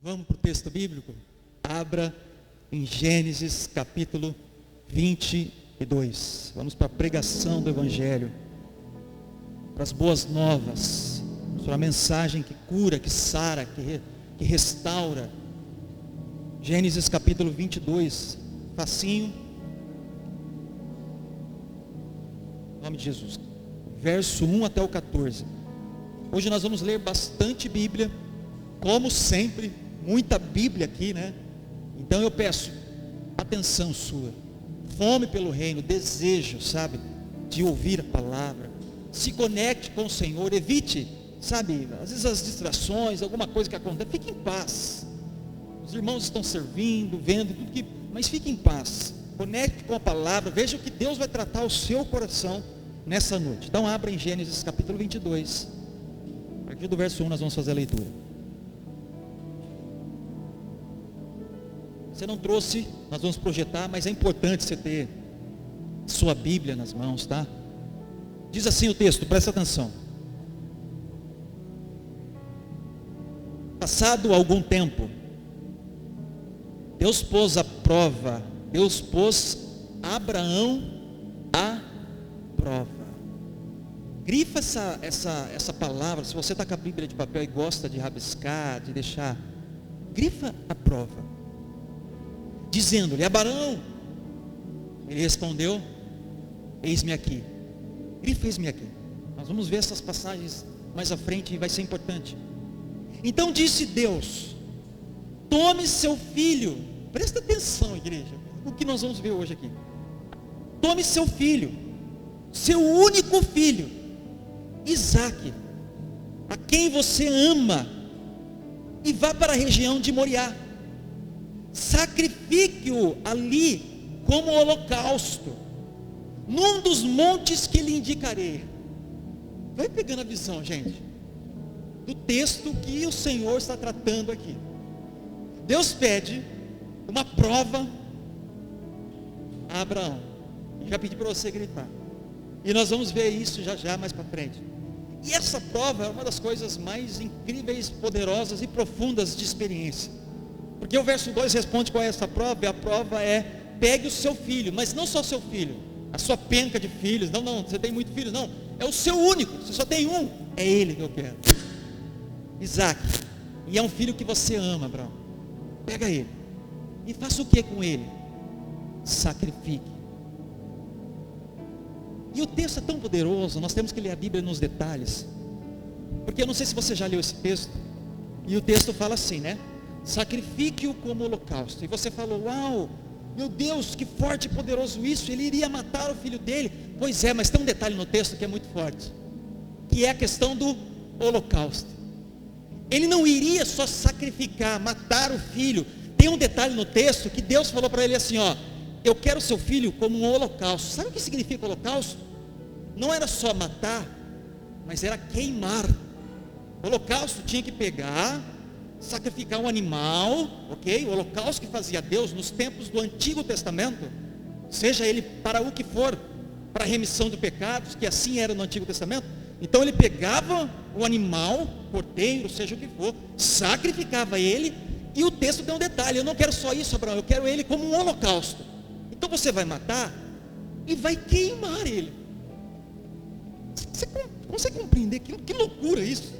Vamos para o texto bíblico? Abra em Gênesis capítulo 22. Vamos para a pregação do Evangelho, para as boas novas, para a mensagem que cura, que sara, que restaura. Gênesis capítulo 22, facinho. Em nome de Jesus. Verso 1 até o 14. Hoje nós vamos ler bastante Bíblia, como sempre, muita Bíblia aqui, né? Então eu peço atenção sua, fome pelo reino, desejo, sabe, de ouvir a palavra. Se conecte com o Senhor, evite, sabe, às vezes as distrações, alguma coisa que acontece, fique em paz. Os irmãos estão servindo, vendo, tudo que, mas fique em paz. Conecte com a palavra, veja o que Deus vai tratar o seu coração nessa noite. Então abra em Gênesis capítulo 22. A partir do verso 1 nós vamos fazer a leitura. Você não trouxe, nós vamos projetar, mas é importante você ter sua Bíblia nas mãos, tá? Diz assim o texto, presta atenção. Passado algum tempo, Deus pôs Abraão à prova. Grifa essa palavra, se você está com a Bíblia de papel e gosta de rabiscar, de deixar, grifa a prova, dizendo-lhe: Abraão. Ele respondeu: eis-me aqui. Grifa eis-me aqui. Nós vamos ver essas passagens mais à frente e vai ser importante. Então disse Deus: tome seu filho, presta atenção, igreja, o que nós vamos ver hoje aqui. Tome seu filho, seu único filho, Isaque, a quem você ama, e vá para a região de Moriá. Sacrifique-o ali como holocausto, num dos montes que lhe indicarei. Vai pegando a visão, gente, do texto que o Senhor está tratando aqui. Deus pede uma prova a Abraão. Já pedi para você gritar. E nós vamos ver isso já mais para frente. E essa prova é uma das coisas mais incríveis, poderosas e profundas de experiência. Porque o verso 2 responde qual é essa prova. E a prova é: pegue o seu filho, mas não só o seu filho, a sua penca de filhos. Não, você tem muitos filhos, não. É o seu único, você só tem um. É ele que eu quero, Isaque. E é um filho que você ama, Abraão. Pega ele. E faça o que com ele? Sacrifique. E o texto é tão poderoso, nós temos que ler a Bíblia nos detalhes. Porque eu não sei se você já leu esse texto. E o texto fala assim, né? Sacrifique-o como holocausto. E você falou: uau, meu Deus, que forte e poderoso isso. Ele iria matar o filho dele. Pois é, mas tem um detalhe no texto que é muito forte, que é a questão do holocausto. Ele não iria só sacrificar, matar o filho. Tem um detalhe no texto que Deus falou para ele assim: ó, eu quero o seu filho como um holocausto. Sabe o que significa holocausto? Não era só matar, mas era queimar. O holocausto tinha que pegar, sacrificar um animal, ok? O holocausto que fazia Deus nos tempos do Antigo Testamento, seja ele para o que for, para a remissão de pecados, que assim era no Antigo Testamento. Então ele pegava o animal, cordeiro, seja o que for, sacrificava ele. E o texto tem um detalhe: eu não quero só isso, Abraão, eu quero ele como um holocausto. Então você vai matar e vai queimar ele. Você consegue compreender que loucura isso?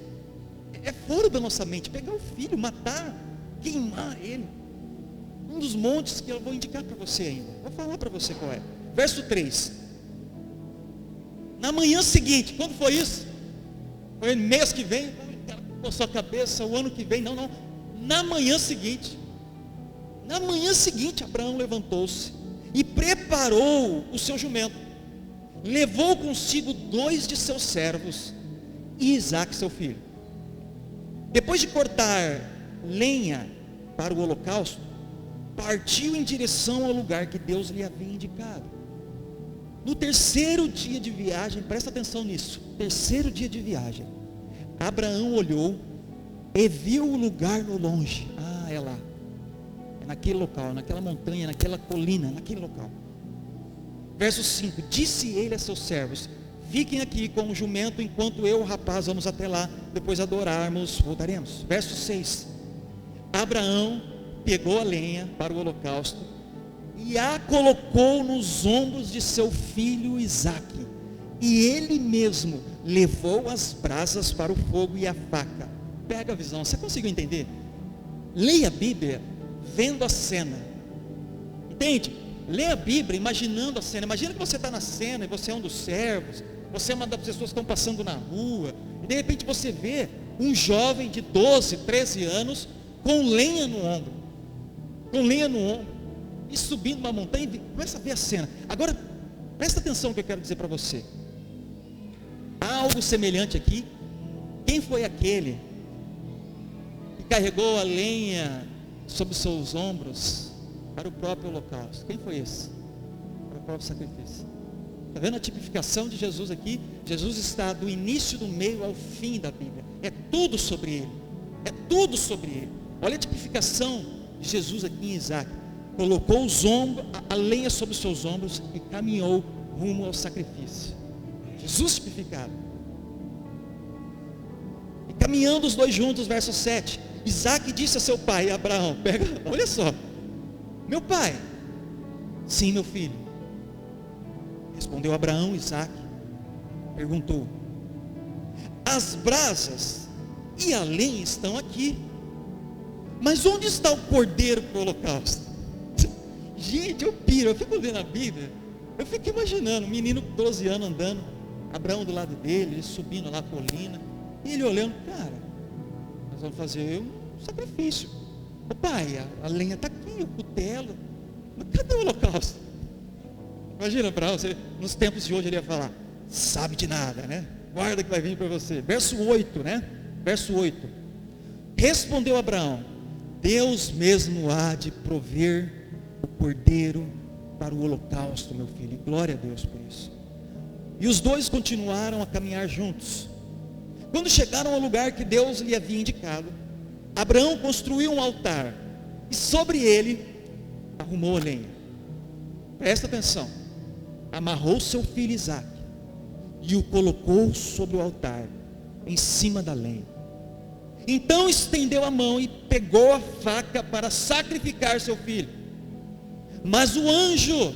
É fora da nossa mente. Pegar o filho, matar, queimar ele. Um dos montes que eu vou indicar para você ainda. Vou falar para você qual é. Verso 3. Na manhã seguinte, quando foi isso? Foi mês que vem? Com a sua cabeça, o ano que vem? Não. Na manhã seguinte, Abraão levantou-se e preparou o seu jumento. Levou consigo 2 de seus servos e Isaque seu filho. Depois de cortar lenha para o holocausto, partiu em direção ao lugar que Deus lhe havia indicado. No terceiro dia de viagem, presta atenção nisso, terceiro dia de viagem, Abraão olhou e viu o lugar no longe. É lá, é naquele local, naquela montanha, naquela colina, naquele local. Verso 5, disse ele a seus servos: fiquem aqui com o jumento, enquanto eu e o rapaz vamos até lá, depois adorarmos, voltaremos. Verso 6, Abraão pegou a lenha para o holocausto e a colocou nos ombros de seu filho Isaque. E ele mesmo levou as brasas para o fogo e a faca. Pega a visão, você conseguiu entender? Leia a Bíblia vendo a cena. Entende? Leia a Bíblia imaginando a cena. Imagina que você está na cena e você é um dos servos, você é uma das pessoas que estão passando na rua, e de repente você vê um jovem de 12, 13 anos com lenha no ombro, e subindo uma montanha, e começa a ver a cena. Agora, presta atenção no que eu quero dizer para você. Há algo semelhante aqui. Quem foi aquele que carregou a lenha sobre os seus ombros para o próprio holocausto? Quem foi esse? Para o próprio sacrifício. Está vendo a tipificação de Jesus aqui? Jesus está do início, do meio ao fim da Bíblia. É tudo sobre ele. É tudo sobre ele. Olha a tipificação de Jesus aqui em Isaque. Colocou os ombros, a lenha sobre os seus ombros e caminhou rumo ao sacrifício. Jesus tipificado. E caminhando os dois juntos, verso 7. Isaque disse a seu pai, Abraão, olha só. Meu pai. Sim, meu filho. Respondeu Abraão, Isaque. Perguntou. As brasas e a lenha estão aqui. Mas onde está o cordeiro para o holocausto? Gente, eu piro, eu fico vendo a Bíblia, eu fico imaginando, um menino com 12 anos andando, Abraão do lado dele, ele subindo lá a colina, e ele olhando, cara, nós vamos fazer um sacrifício. Ô pai, a lenha está aqui, o cutelo, mas cadê o holocausto? Imagina Abraão, nos tempos de hoje ele ia falar, sabe de nada, né? Guarda que vai vir para você. Verso 8, né? Verso 8. Respondeu Abraão, Deus mesmo há de prover o cordeiro para o holocausto, meu filho, e glória a Deus por isso. E os dois continuaram a caminhar juntos. Quando chegaram ao lugar que Deus lhe havia indicado, Abraão construiu um altar e sobre ele arrumou a lenha. Presta atenção. Amarrou seu filho Isaque e o colocou sobre o altar, em cima da lenha. Então estendeu a mão e pegou a faca para sacrificar seu filho. Mas o anjo,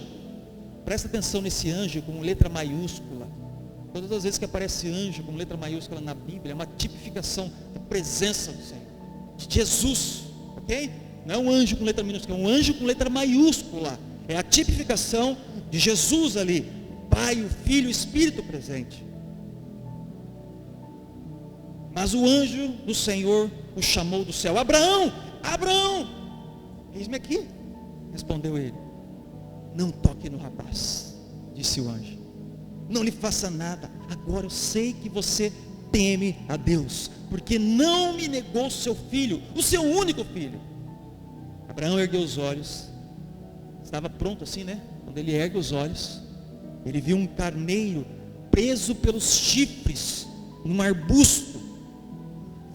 presta atenção nesse anjo com letra maiúscula. Todas as vezes que aparece anjo com letra maiúscula na Bíblia, é uma tipificação da presença do Senhor, de Jesus, ok? Não é um anjo com letra minúscula, é um anjo com letra maiúscula. É a tipificação de Jesus ali, o Pai, o Filho, o Espírito presente. Mas o anjo do Senhor o chamou do céu, Abraão, Abraão, eis-me aqui. Respondeu ele, não toque no rapaz, disse o anjo, não lhe faça nada, agora eu sei que você teme a Deus, porque não me negou seu filho, o seu único filho. Abraão ergueu os olhos, estava pronto assim, né? Quando ele ergue os olhos, ele viu um carneiro preso pelos chifres, num arbusto,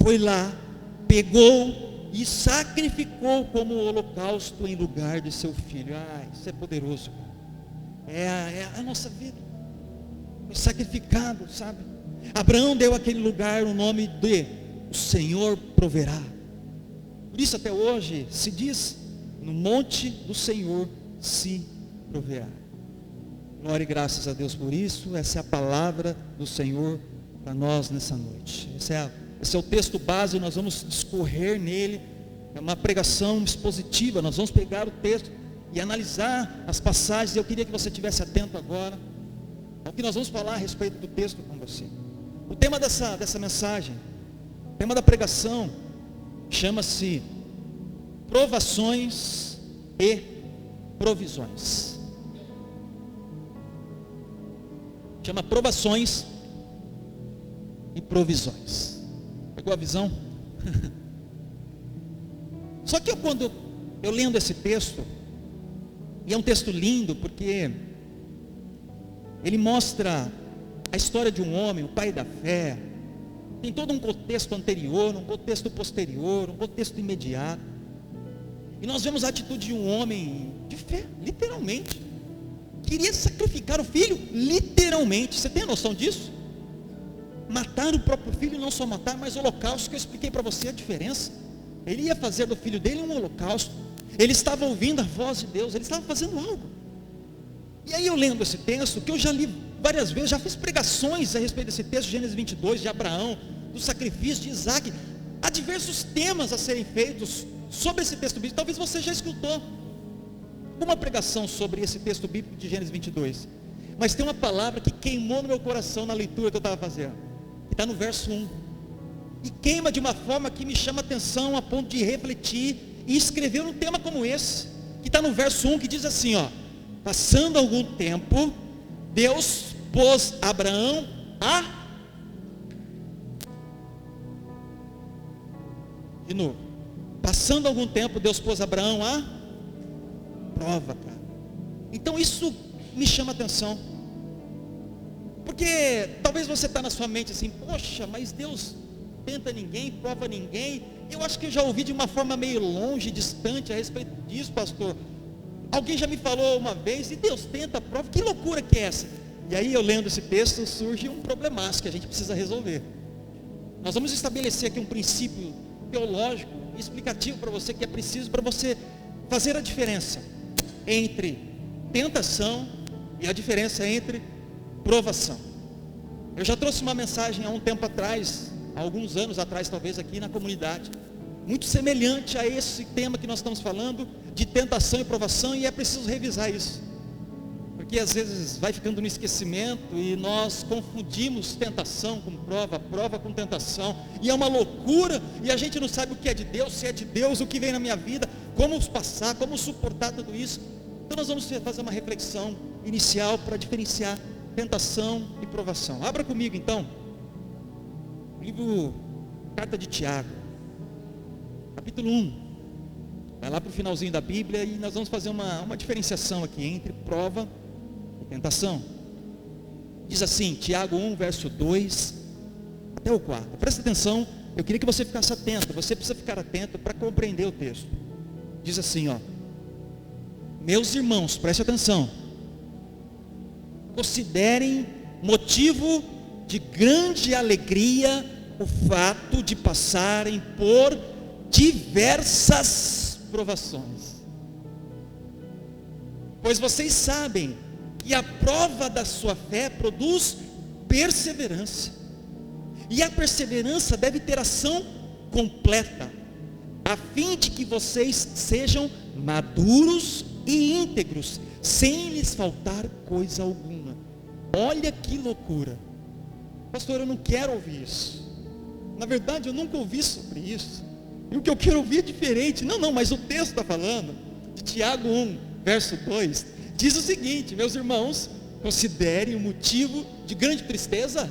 foi lá, pegou e sacrificou como holocausto em lugar de seu filho. Isso é poderoso. É a nossa vida. Foi sacrificado, sabe? Abraão deu àquele lugar o nome de o Senhor proverá. Por isso até hoje se diz, no monte do Senhor se proverá. Glória e graças a Deus por isso. Essa é a palavra do Senhor para nós nessa noite. Esse é o texto base, nós vamos discorrer nele, é uma pregação expositiva, nós vamos pegar o texto e analisar as passagens. Eu queria que você estivesse atento agora ao que nós vamos falar a respeito do texto com você. O tema dessa mensagem, o tema da pregação, chama-se provações e provisões. Chama provações e provisões. Pegou a visão? Só que quando eu lendo esse texto, e é um texto lindo porque ele mostra a história de um homem, o pai da fé, tem todo um contexto anterior, um contexto posterior, um contexto imediato, e nós vemos a atitude de um homem de fé, literalmente, queria sacrificar o filho, literalmente. Você tem a noção disso? Matar o próprio filho, não só matar, mas holocausto, que eu expliquei para você a diferença. Ele ia fazer do filho dele um holocausto. Ele estava ouvindo a voz de Deus, ele estava fazendo algo. E aí eu lendo esse texto, que eu já li várias vezes, já fiz pregações a respeito desse texto, Gênesis 22, de Abraão, do sacrifício de Isaac. Há diversos temas a serem feitos sobre esse texto bíblico. Talvez você já escutou uma pregação sobre esse texto bíblico de Gênesis 22. Mas tem uma palavra que queimou no meu coração na leitura que eu estava fazendo, que está no verso 1. E queima de uma forma que me chama a atenção a ponto de refletir e escrever um tema como esse, que está no verso 1, que diz assim, ó: passando algum tempo, Deus pôs Abraão de novo, passando algum tempo, Deus pôs Abraão à prova, cara. Então isso me chama a atenção, porque talvez você está na sua mente assim, poxa, mas Deus tenta ninguém, prova ninguém. Eu acho que eu já ouvi de uma forma meio longe, distante a respeito disso, pastor. Alguém já me falou uma vez, e Deus tenta, prova, que loucura que é essa? E aí eu lendo esse texto, surge um problemaço que a gente precisa resolver. Nós vamos estabelecer aqui um princípio teológico, explicativo para você, que é preciso para você fazer a diferença entre tentação e a diferença entre provação. Eu já trouxe uma mensagem há um tempo atrás, há alguns anos atrás talvez, aqui na comunidade, muito semelhante a esse tema que nós estamos falando, de tentação e provação, e é preciso revisar isso, porque às vezes vai ficando no esquecimento, e nós confundimos tentação com prova, prova com tentação, e é uma loucura, e a gente não sabe o que é de Deus, se é de Deus, o que vem na minha vida, como passar, como suportar tudo isso. Então nós vamos fazer uma reflexão inicial para diferenciar tentação e provação. Abra comigo então, livro, carta de Tiago, capítulo 1, vai lá para o finalzinho da Bíblia, e nós vamos fazer uma diferenciação aqui entre prova e tentação. Diz assim, Tiago 1, verso 2 até o 4, presta atenção, eu queria que você ficasse atento, você precisa ficar atento para compreender o texto. Diz assim, ó: meus irmãos, preste atenção, considerem motivo de grande alegria o fato de passarem por diversas provações, pois vocês sabem que a prova da sua fé produz perseverança, e a perseverança deve ter ação completa, a fim de que vocês sejam maduros e íntegros, sem lhes faltar coisa alguma. Olha que loucura, pastor, eu não quero ouvir isso. Na verdade eu nunca ouvi sobre isso, e o que eu quero ouvir é diferente. Não, mas o texto está falando, de Tiago 1, verso 2, diz o seguinte: meus irmãos, considerem o motivo de grande tristeza,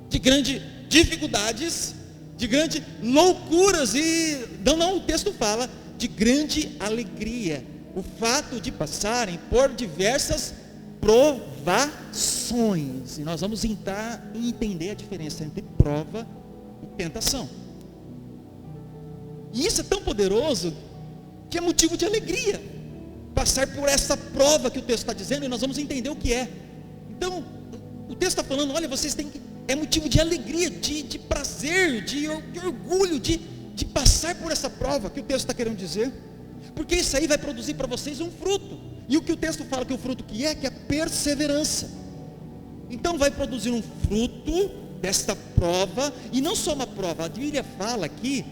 de grandes dificuldades, de grandes loucuras, e não, o texto fala de grande alegria o fato de passarem por diversas provações. E nós vamos tentar entender a diferença entre prova e tentação. E isso é tão poderoso que é motivo de alegria passar por essa prova que o texto está dizendo, e nós vamos entender o que é. Então o texto está falando, olha, vocês têm que, é motivo de alegria, de prazer, de orgulho, de passar por essa prova que o texto está querendo dizer, porque isso aí vai produzir para vocês um fruto. E o que o texto fala que o fruto que é a perseverança. Então vai produzir um fruto desta prova, e não só uma prova, a Bíblia fala aqui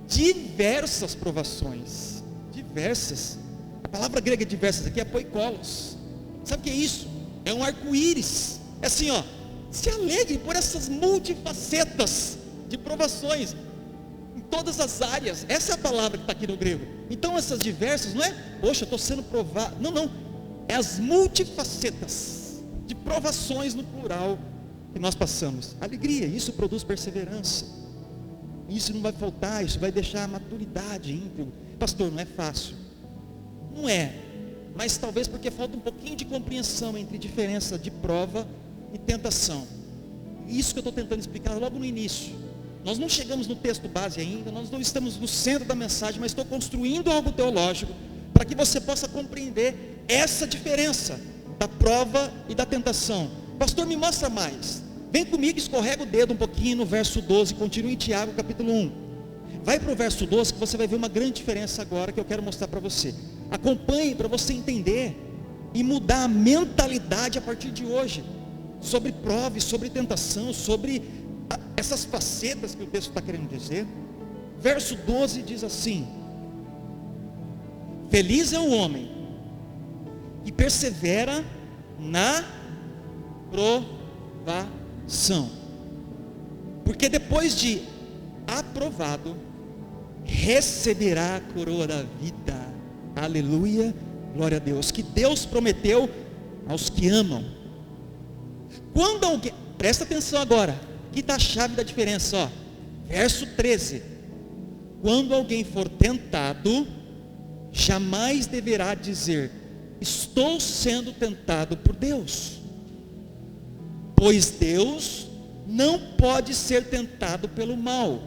diversas provações, diversas. A palavra grega diversas aqui é poikolos. Sabe o que é isso? É um arco-íris. É assim, ó, se alegre por essas multifacetas de provações em todas as áreas. Essa é a palavra que está aqui no grego. Então essas diversas não é, poxa, eu estou sendo provado. Não, é as multifacetas de provações no plural que nós passamos. Alegria, isso produz perseverança. Isso não vai faltar, isso vai deixar a maturidade íntegra. Pastor, não é fácil. Não é, mas talvez porque falta um pouquinho de compreensão entre diferença de prova e tentação. Isso que eu estou tentando explicar logo no início. Nós não chegamos no texto base ainda, nós não estamos no centro da mensagem, mas estou construindo algo teológico para que você possa compreender essa diferença da prova e da tentação. Pastor, me mostra mais. Vem comigo, escorrega o dedo um pouquinho no verso 12, continua em Tiago capítulo 1. Vai para o verso 12 que você vai ver uma grande diferença agora que eu quero mostrar para você. Acompanhe para você entender e mudar a mentalidade a partir de hoje, sobre prova, sobre tentação, sobre essas facetas que o texto está querendo dizer. Verso 12 diz assim: feliz é o homem que persevera na provação, porque depois de aprovado, receberá a coroa da vida. Aleluia, glória a Deus, que Deus prometeu aos que amam. Quando alguém, presta atenção agora, aqui está a chave da diferença, ó. Verso 13: quando alguém for tentado, jamais deverá dizer: estou sendo tentado por Deus, pois Deus não pode ser tentado pelo mal,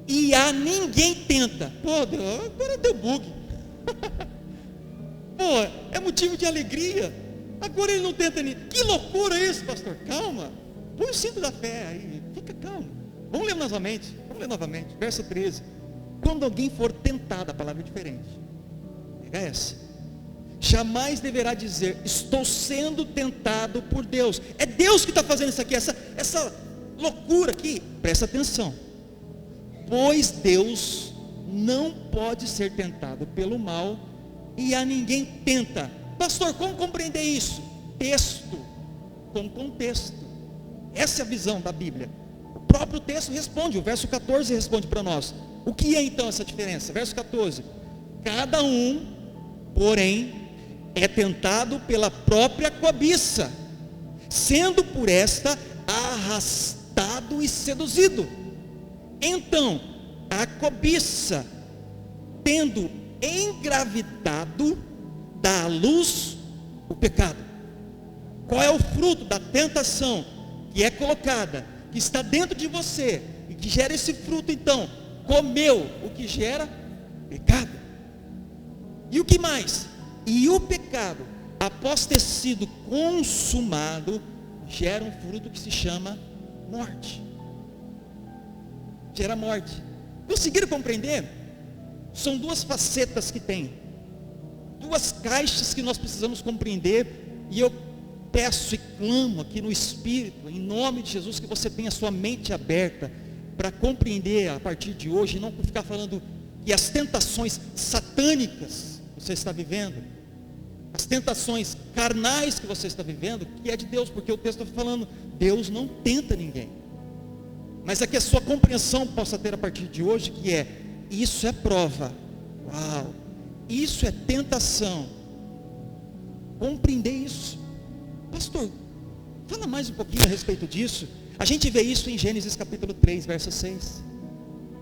e a ninguém tenta. Pô, Deus, agora deu bug. Pô, é motivo de alegria. Agora ele não tenta ninguém. Que loucura isso, pastor? Calma, põe o cinto da fé aí, fica calmo. Vamos ler novamente, verso 13. Quando alguém for tentado, a palavra é diferente, pega essa: jamais deverá dizer: estou sendo tentado por Deus. É Deus que está fazendo isso aqui, essa loucura aqui. Presta atenção: pois Deus não pode ser tentado pelo mal, e a ninguém tenta. Pastor, como compreender isso? Texto com contexto. Essa é a visão da Bíblia. O próprio texto responde, o verso 14 responde para nós. O que é então essa diferença? Verso 14: cada um, porém, é tentado pela própria cobiça, sendo por esta arrastado e seduzido. Então, a cobiça, tendo engravidado, dá à luz o pecado. Qual é o fruto da tentação que é colocada, que está dentro de você, e que gera esse fruto? Então, comeu o que gera pecado. E o que mais? E o pecado, após ter sido consumado, gera um fruto que se chama morte. Gera morte. Conseguiram compreender? São duas facetas que tem, duas caixas que nós precisamos compreender. E eu peço e clamo aqui no Espírito, em nome de Jesus, que você tenha sua mente aberta para compreender a partir de hoje, e não ficar falando que as tentações satânicas que você está vivendo, as tentações carnais que você está vivendo, que é de Deus, porque o texto está falando: Deus não tenta ninguém. Mas é que a sua compreensão possa ter a partir de hoje, que é: isso é prova, uau, isso é tentação. Compreender isso. Pastor, fala mais um pouquinho a respeito disso. A gente vê isso em Gênesis capítulo 3, verso 6,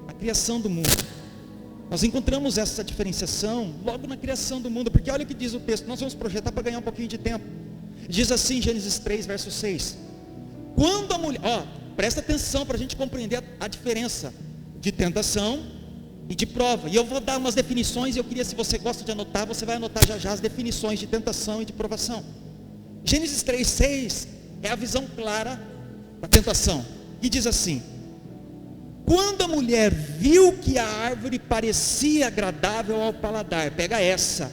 a criação do mundo. Nós encontramos essa diferenciação logo na criação do mundo, porque olha o que diz o texto. Nós vamos projetar para ganhar um pouquinho de tempo. Diz assim, Gênesis 3, verso 6: quando a mulher, presta atenção para a gente compreender a diferença de tentação e de prova. E eu vou dar umas definições, e eu queria, se você gosta de anotar, você vai anotar já as definições de tentação e de provação. Gênesis 3, 6 é a visão clara da tentação, e diz assim: quando a mulher viu que a árvore parecia agradável ao paladar, pega essa,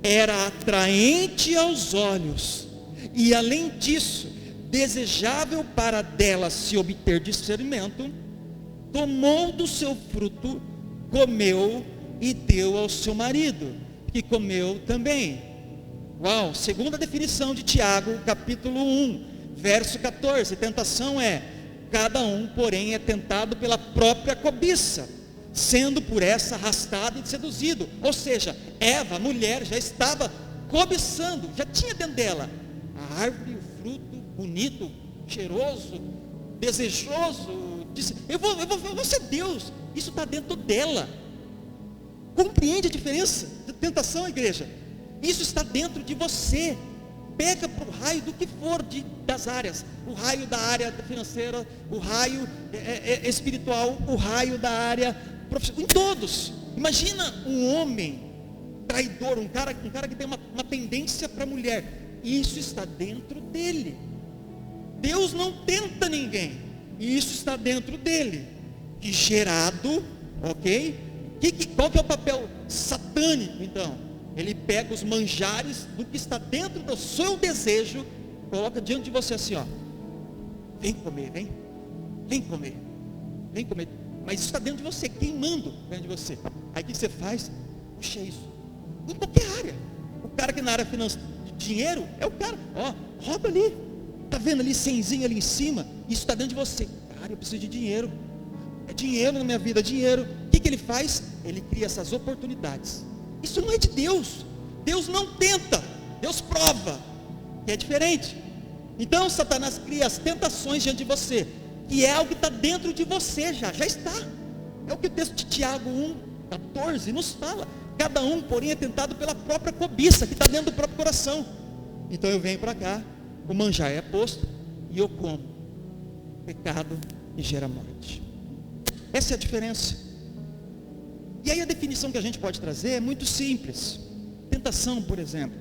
era atraente aos olhos, e além disso, desejável para dela se obter discernimento, tomou do seu fruto, comeu e deu ao seu marido, que comeu também. Uau, segunda definição de Tiago, capítulo 1, verso 14, tentação é: cada um, porém, é tentado pela própria cobiça, sendo por essa arrastado e seduzido. Ou seja, Eva, a mulher, já estava cobiçando, já tinha dentro dela a árvore, o fruto, bonito, cheiroso, desejoso. Disse: eu vou ser Deus. Isso está dentro dela. Compreende a diferença de tentação, igreja? Isso está dentro de você. Pega para o raio do que for das áreas, o raio da área financeira, o raio espiritual, o raio da área profissional, em todos. Imagina um homem traidor, um cara que tem uma tendência para a mulher. Isso está dentro dele. Deus não tenta ninguém, e isso está dentro dele, e gerado Ok? Qual que é o papel satânico, então? Ele pega os manjares do que está dentro do seu desejo, coloca diante de você assim, ó. Vem comer, vem comer, vem comer. Mas isso está dentro de você, queimando dentro de você. Aí o que você faz? Puxa isso. Em qualquer área. O cara que na área financeira, de dinheiro, é o cara, ó, rouba ali. Está vendo ali, cenzinho ali em cima? Isso está dentro de você. Cara, eu preciso de dinheiro. É dinheiro na minha vida, dinheiro. O que ele faz? Ele cria essas oportunidades. Isso não é de Deus. Deus não tenta, Deus prova, que é diferente. Então Satanás cria as tentações diante de você, que é algo que está dentro de você já está. É o que o texto de Tiago 1,14 nos fala. Cada um, porém, é tentado pela própria cobiça, que está dentro do próprio coração. Então eu venho para cá, o manjar é posto, e eu como. Pecado que gera morte. Essa é a diferença. E aí a definição que a gente pode trazer é muito simples. Tentação, por exemplo,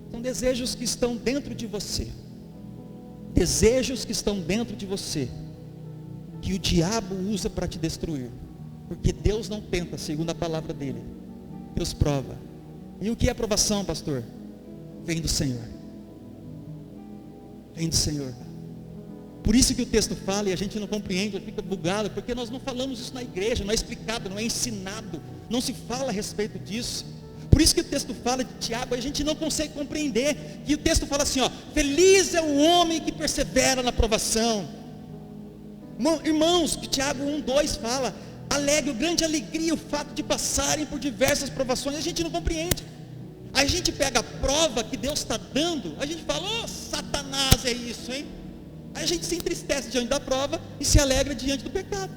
são desejos que estão dentro de você. Desejos que estão dentro de você, que o diabo usa para te destruir. Porque Deus não tenta, segundo a palavra dele. Deus prova. E o que é aprovação, pastor? Vem do Senhor. Vem do Senhor. Por isso que o texto fala e a gente não compreende, fica bugado, porque nós não falamos isso na igreja, não é explicado, não é ensinado, não se fala a respeito disso. Por isso que o texto fala de Tiago, a gente não consegue compreender, que o texto fala assim, ó, feliz é o homem que persevera na provação. Irmãos, que Tiago 1,2 fala, alegre, grande alegria o fato de passarem por diversas provações, a gente não compreende. A gente pega a prova que Deus está dando, a gente fala, oh, Satanás, é isso, hein? Aí a gente se entristece diante da prova e se alegra diante do pecado.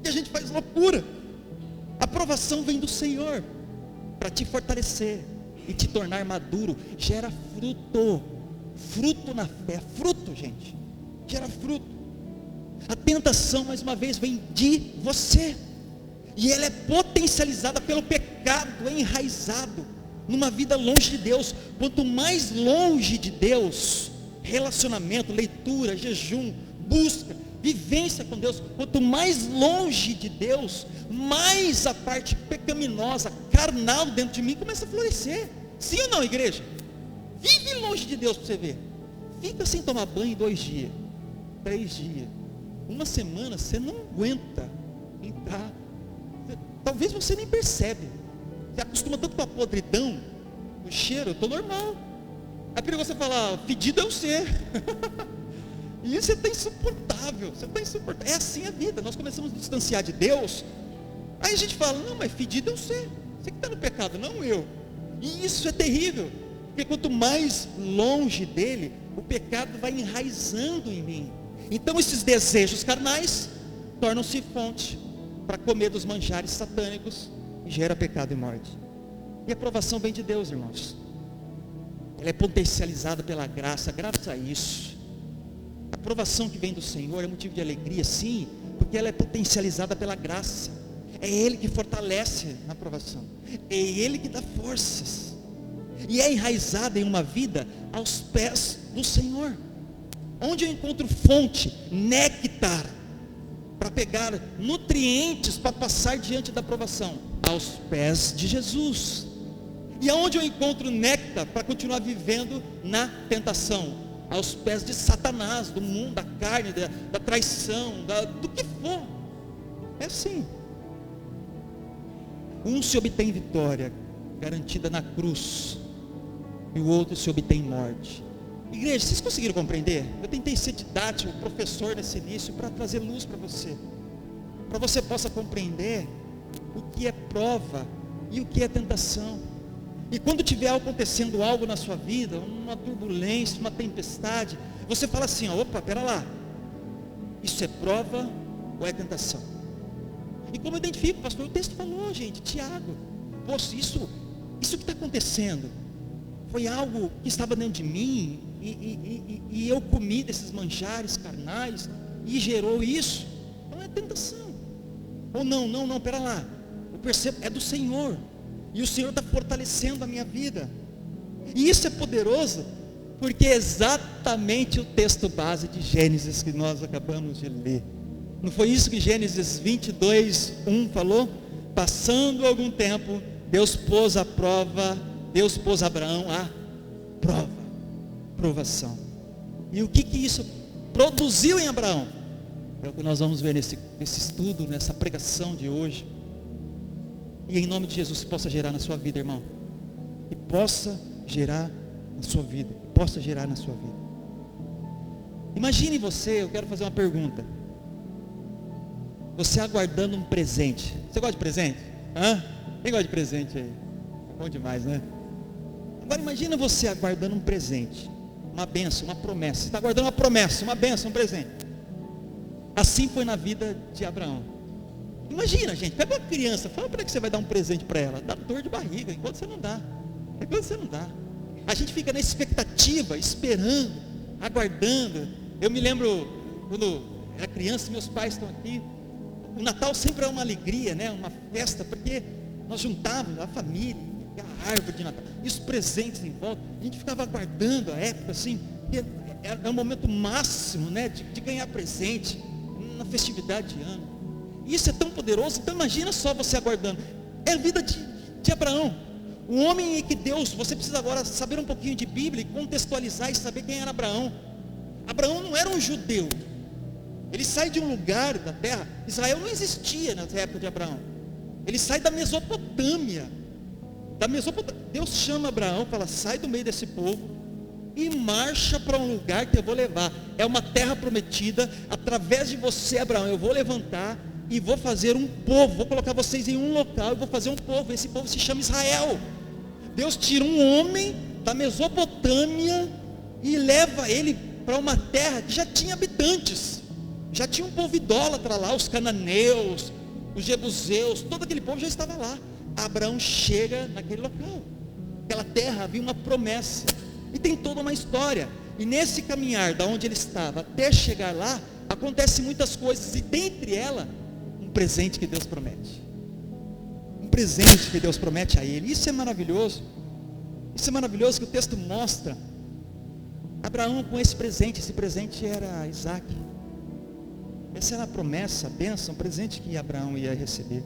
E a gente faz loucura. A provação vem do Senhor para te fortalecer e te tornar maduro. Gera fruto. Fruto na fé. Fruto, gente. Gera fruto. A tentação, mais uma vez, vem de você. E ela é potencializada pelo pecado enraizado numa vida longe de Deus. Quanto mais longe de Deus, relacionamento, leitura, jejum, busca, vivência com Deus, quanto mais longe de Deus, mais a parte pecaminosa, carnal dentro de mim começa a florescer. Sim ou não, igreja? Vive longe de Deus para você ver. Fica sem tomar banho 2 dias, 3 dias, 1 semana, você não aguenta entrar. Talvez você nem percebe. Você acostuma tanto com a podridão, o cheiro, eu estou normal. É perigoso você falar, fedido é o ser. E isso você está insuportável. É assim a vida. Nós começamos a nos distanciar de Deus. Aí a gente fala, não, mas fedido é o ser. Você que está no pecado, não eu. E isso é terrível. Porque quanto mais longe dele, o pecado vai enraizando em mim. Então esses desejos carnais tornam-se fonte para comer dos manjares satânicos e gera pecado e morte. E a aprovação vem de Deus, irmãos. Ela é potencializada pela graça, graças a isso. A aprovação que vem do Senhor é motivo de alegria, sim, porque ela é potencializada pela graça. É Ele que fortalece na aprovação, é Ele que dá forças, e é enraizada em uma vida aos pés do Senhor, onde eu encontro fonte, néctar, para pegar nutrientes para passar diante da aprovação, aos pés de Jesus. E aonde eu encontro néctar para continuar vivendo na tentação? Aos pés de Satanás, do mundo, da carne, da traição, do que for. É assim. Um se obtém vitória, garantida na cruz, e o outro se obtém morte. Igreja, vocês conseguiram compreender? Eu tentei ser didático, professor nesse início, para trazer luz para você possa compreender o que é prova e o que é tentação. E quando tiver acontecendo algo na sua vida, uma turbulência, uma tempestade, você fala assim, ó, opa, pera lá, isso é prova ou é tentação? E como eu identifico, pastor, o texto falou, gente, Tiago, poxa, isso que está acontecendo, foi algo que estava dentro de mim, e eu comi desses manjares carnais, e gerou isso, então é tentação. Ou não, pera lá, eu percebo, é do Senhor, e o Senhor está fortalecendo a minha vida. E isso é poderoso, porque é exatamente o texto base de Gênesis que nós acabamos de ler. Não foi isso que Gênesis 22:1 falou? Passando algum tempo, Deus pôs Abraão à provação. E o que isso produziu em Abraão? É o que nós vamos ver nesse estudo, nessa pregação de hoje. E em nome de Jesus, possa gerar na sua vida, irmão. E possa gerar na sua vida. Possa gerar na sua vida. Imagine você, eu quero fazer uma pergunta. Você aguardando um presente. Você gosta de presente? Hã? Quem gosta de presente aí? Bom demais, né? Agora imagina você aguardando um presente. Uma bênção, uma promessa. Você está aguardando uma promessa, uma bênção, um presente. Assim foi na vida de Abraão. Imagina, gente, pega uma criança, fala para que você vai dar um presente para ela. Dá dor de barriga, enquanto você não dá. A gente fica na expectativa, esperando, aguardando. Eu me lembro, quando era criança, meus pais estão aqui. O Natal sempre é uma alegria, né? Uma festa, porque nós juntávamos a família, a árvore de Natal, e os presentes em volta. A gente ficava aguardando a época, assim, era o momento máximo, né? De ganhar presente na festividade de ano. E isso é tão poderoso. Então imagina só você aguardando. É a vida de Abraão, o homem em que Deus, você precisa agora saber um pouquinho de Bíblia e contextualizar e saber quem era Abraão. Abraão não era um judeu. Ele sai de um lugar da terra. Israel não existia na época de Abraão. Ele sai da Mesopotâmia. Deus chama Abraão, fala: sai do meio desse povo e marcha para um lugar que eu vou levar. É uma terra prometida. Através de você, Abraão, eu vou levantar e vou fazer um povo. Vou colocar vocês em um local e vou fazer um povo. Esse povo se chama Israel. Deus tira um homem da Mesopotâmia e leva ele para uma terra que já tinha habitantes. Já tinha um povo idólatra lá, os cananeus, os jebuseus, todo aquele povo já estava lá. Abraão chega naquele local. Aquela terra havia uma promessa. E tem toda uma história. E nesse caminhar da onde ele estava até chegar lá, acontecem muitas coisas. E dentre elas, um presente que Deus promete. Um presente que Deus promete a ele. Isso é maravilhoso. Isso é maravilhoso que o texto mostra. Abraão com esse presente. Esse presente era Isaac. Essa era a promessa, a bênção, o presente que Abraão ia receber.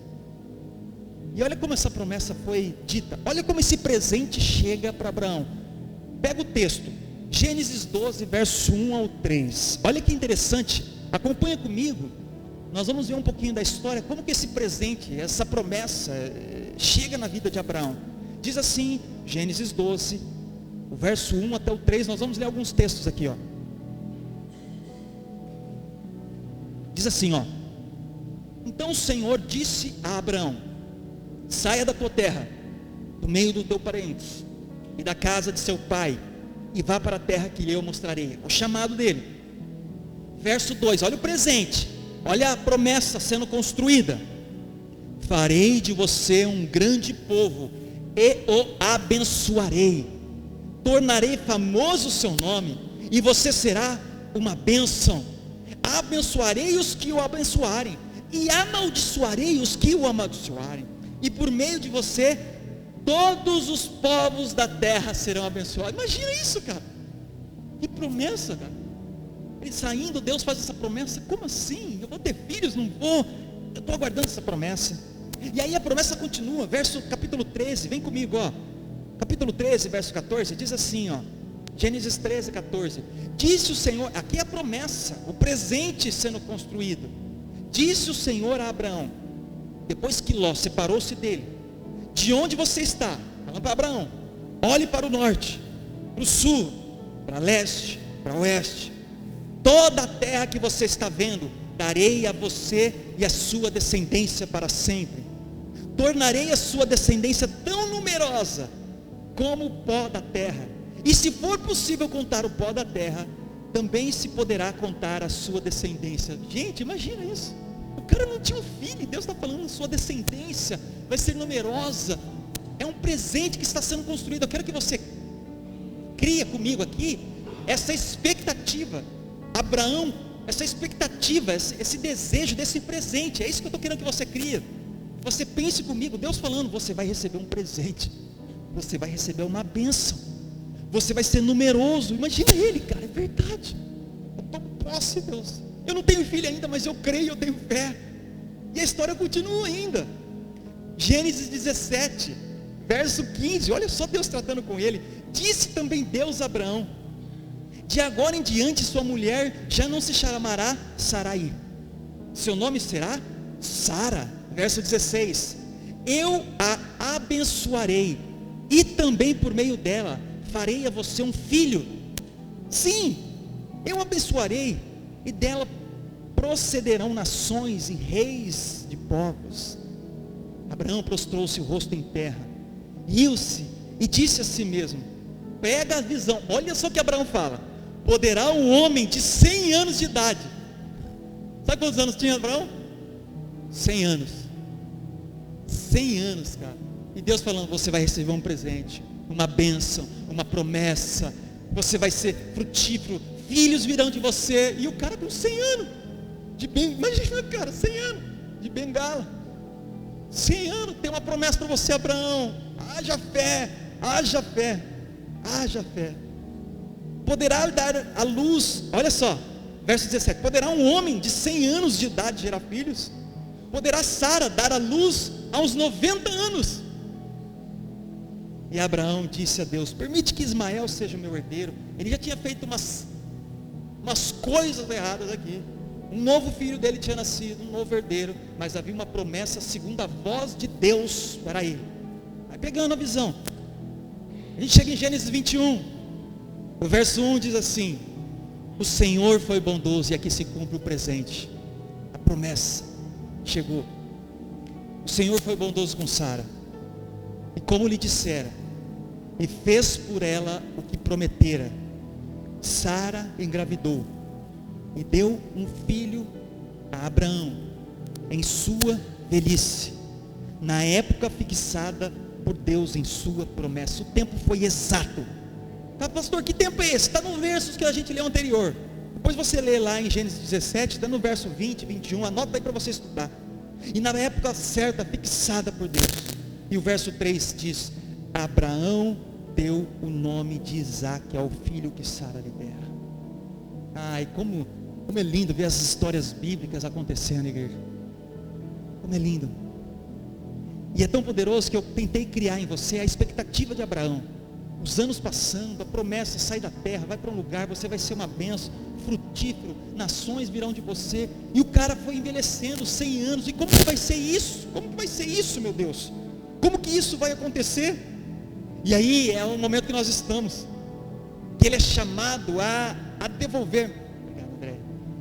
E olha como essa promessa foi dita. Olha como esse presente chega para Abraão. Pega o texto, Gênesis 12, verso 1 ao 3. Olha que interessante, acompanha comigo. Nós vamos ver um pouquinho da história, como que esse presente, essa promessa chega na vida de Abraão. Diz assim, Gênesis 12, o verso 1 até o 3. Nós vamos ler alguns textos aqui, ó. Diz assim, ó: então o Senhor disse a Abraão: saia da tua terra, do meio dos teus parentes e da casa de seu pai, e vá para a terra que eu mostrarei. O chamado dele. Verso 2, olha o presente, olha a promessa sendo construída: farei de você um grande povo e o abençoarei, tornarei famoso o seu nome, e você será uma bênção. Abençoarei os que o abençoarem, e amaldiçoarei os que o amaldiçoarem, e por meio de você todos os povos da terra serão abençoados. Imagina isso, cara. Que promessa, cara. Ele saindo, Deus faz essa promessa. Como assim? Eu vou ter filhos? Não vou. Eu estou aguardando essa promessa. E aí a promessa continua, capítulo 13, vem comigo, ó. Capítulo 13, verso 14, diz assim, ó. Gênesis 13, 14. Disse o Senhor, aqui é a promessa, o presente sendo construído. Disse o Senhor a Abraão, depois que Ló separou-se dele: de onde você está? Falando para Abraão: olhe para o norte, para o sul, para leste, para oeste. Toda a terra que você está vendo, darei a você e a sua descendência para sempre. Tornarei a sua descendência tão numerosa como o pó da terra. E se for possível contar o pó da terra, também se poderá contar a sua descendência. Gente, imagina isso. O cara não tinha um filho, e Deus está falando: sua descendência vai ser numerosa. É um presente que está sendo construído. Eu quero que você cria comigo aqui essa expectativa. Abraão, essa expectativa, esse desejo desse presente. É isso que eu estou querendo que você crie. Você pense comigo, Deus falando: você vai receber um presente, você vai receber uma bênção, você vai ser numeroso. Imagina ele, cara, é verdade. Eu tomo posse, Deus. Eu não tenho filho ainda, mas eu creio, eu tenho fé. E a história continua ainda. Gênesis 17, verso 15, olha só Deus tratando com ele. Disse também Deus a Abraão: de agora em diante sua mulher já não se chamará Sarai, seu nome será Sara. Verso 16: eu a abençoarei, e também por meio dela farei a você um filho. Sim, eu abençoarei, e dela procederão nações e reis de povos. Abraão prostrou-se o rosto em terra, riu-se e disse a si mesmo, pega a visão, olha só o que Abraão fala: poderá um homem de 100 anos de idade. Sabe quantos anos tinha Abraão? 100 anos. 100 anos, cara. E Deus falando, você vai receber um presente, uma bênção, uma promessa, você vai ser frutífero, filhos virão de você. E o cara com 100 anos, imagina, cara, 100 anos, de bengala, 100 anos, tem uma promessa para você, Abraão. Haja fé, haja fé, haja fé. Poderá dar à luz, olha só, verso 17, poderá um homem de 100 anos de idade gerar filhos? Poderá Sara dar à luz aos 90 anos? E Abraão disse a Deus, permite que Ismael seja meu herdeiro. Ele já tinha feito umas coisas erradas aqui. Um novo filho dele tinha nascido, um novo herdeiro, mas havia uma promessa segundo a voz de Deus para ele. Vai pegando a visão. A gente chega em Gênesis 21, o verso 1 diz assim: o Senhor foi bondoso, e aqui se cumpre o presente, a promessa chegou. O Senhor foi bondoso com Sara, e como lhe dissera, e fez por ela o que prometera. Sara engravidou e deu um filho a Abraão em sua velhice, na época fixada por Deus em sua promessa. O tempo foi exato. Pastor, que tempo é esse? Está no verso que a gente leu anterior. Depois você lê lá em Gênesis 17, está no verso 20, 21, anota aí para você estudar. E na época certa, fixada por Deus. E o verso 3 diz: Abraão deu o nome de Isaque ao filho que Sara lhe dera. Ai, como é lindo ver as histórias bíblicas acontecendo, igreja. Como é lindo. E é tão poderoso que eu tentei criar em você a expectativa de Abraão. Os anos passando, a promessa sai da terra, vai para um lugar, você vai ser uma bênção, frutífero, nações virão de você. E o cara foi envelhecendo, 100 anos. E como que vai ser isso? Como que vai ser isso, meu Deus? Como que isso vai acontecer? E aí é o momento que nós estamos, que ele é chamado a devolver. Obrigado, André.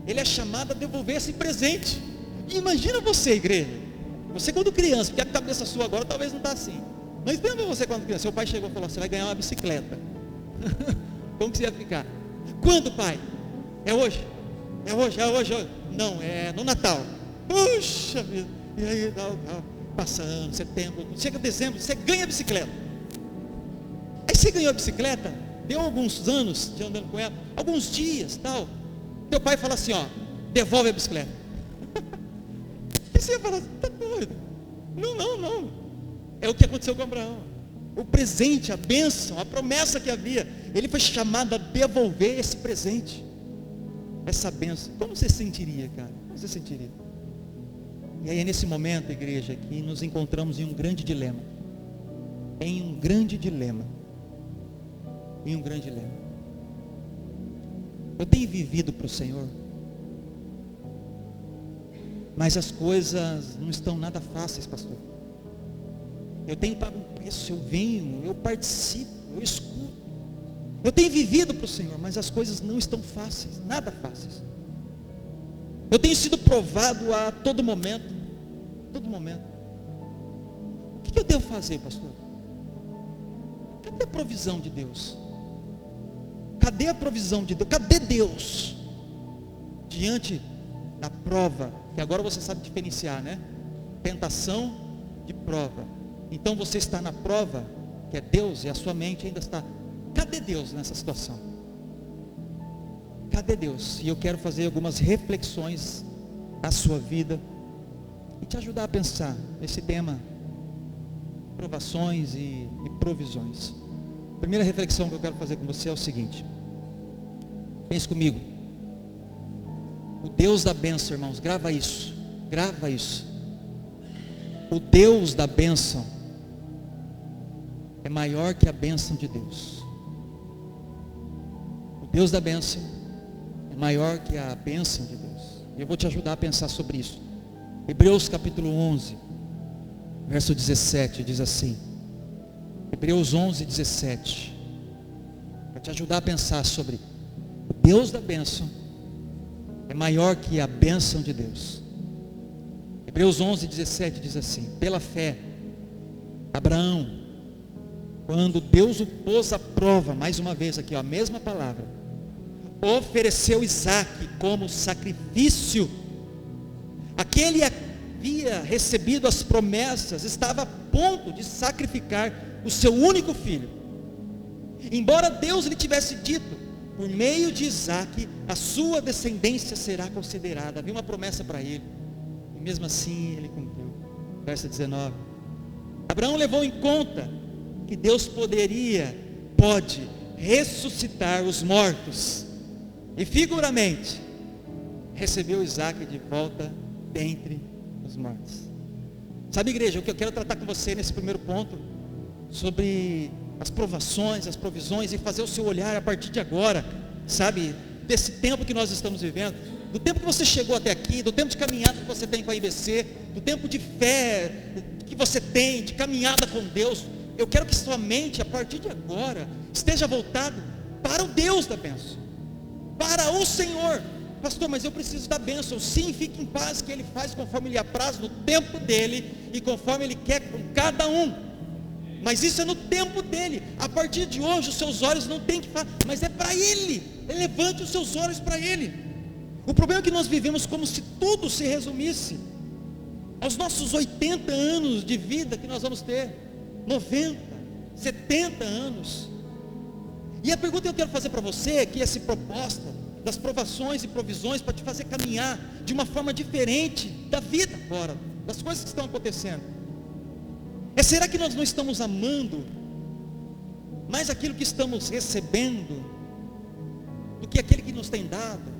Ele é chamado a devolver esse presente. E imagina você, igreja, você quando criança, porque a cabeça sua agora talvez não está assim, mas lembra você quando criança, seu pai chegou e falou, você vai ganhar uma bicicleta. Como que você ia ficar? Quando, pai? É hoje? É hoje? É hoje? Não, é no Natal. Puxa vida. E aí, passando, setembro, chega dezembro, você ganha a bicicleta. Aí você ganhou a bicicleta, deu alguns anos de andando com ela, alguns dias, tal. Teu pai fala assim, ó, devolve a bicicleta. E você ia falar, tá doido? Não. É o que aconteceu com Abraão. O presente, a bênção, a promessa que havia, ele foi chamado a devolver esse presente, essa bênção. Como você sentiria, cara? Como você sentiria? E aí é nesse momento, igreja, que nos encontramos em um grande dilema. Em um grande dilema. Eu tenho vivido para o Senhor, mas as coisas não estão nada fáceis, pastor. Eu tenho pago um preço, eu venho, eu participo, eu escuto. Eu tenho vivido para o Senhor, mas as coisas não estão fáceis, nada fáceis. Eu tenho sido provado a todo momento. O que eu devo fazer, pastor? Cadê a provisão de Deus? Cadê a provisão de Deus? Cadê Deus? Diante da prova, que agora você sabe diferenciar, né? Tentação de prova. Então você está na prova, que é Deus, e a sua mente ainda está. Cadê Deus nessa situação? Cadê Deus? E eu quero fazer algumas reflexões à sua vida e te ajudar a pensar nesse tema, provações e provisões. A primeira reflexão que eu quero fazer com você é o seguinte: pense comigo. O Deus da bênção, irmãos, grava isso. Grava isso. O Deus da bênção é maior que a bênção de Deus. O Deus da bênção é maior que a bênção de Deus. E eu vou te ajudar a pensar sobre isso. Hebreus capítulo 11, verso 17, diz assim. Hebreus 11, 17. Para te ajudar a pensar sobre o Deus da bênção é maior que a bênção de Deus. Hebreus 11, 17 diz assim: pela fé, Abraão, quando Deus o pôs à prova, mais uma vez aqui, ó, a mesma palavra, ofereceu Isaque como sacrifício. Aquele havia recebido as promessas, estava a ponto de sacrificar o seu único filho. Embora Deus lhe tivesse dito, por meio de Isaque, a sua descendência será considerada. Havia uma promessa para ele, e mesmo assim ele cumpriu. Verso 19. Abraão levou em conta que Deus pode ressuscitar os mortos, e figuramente recebeu Isaque de volta dentre os mortos. Sabe, igreja, o que eu quero tratar com você nesse primeiro ponto, sobre as provações, as provisões, e fazer o seu olhar a partir de agora, sabe, desse tempo que nós estamos vivendo, do tempo que você chegou até aqui, do tempo de caminhada que você tem com a IBC, do tempo de fé que você tem, de caminhada com Deus. Eu quero que sua mente, a partir de agora, esteja voltado para o Deus da bênção, para o Senhor. Pastor, mas eu preciso da bênção. Sim, fique em paz, que Ele faz conforme Ele apraz, no tempo dEle, e conforme Ele quer com cada um. Mas isso é no tempo dEle. A partir de hoje, os seus olhos não têm que falar, mas é para Ele. Levante os seus olhos para Ele. O problema é que nós vivemos como se tudo se resumisse aos nossos 80 anos de vida que nós vamos ter, 90, 70 anos. E a pergunta que eu quero fazer para você é que essa proposta das provações e provisões para te fazer caminhar de uma forma diferente da vida agora, das coisas que estão acontecendo, será que nós não estamos amando mais aquilo que estamos recebendo do que aquele que nos tem dado?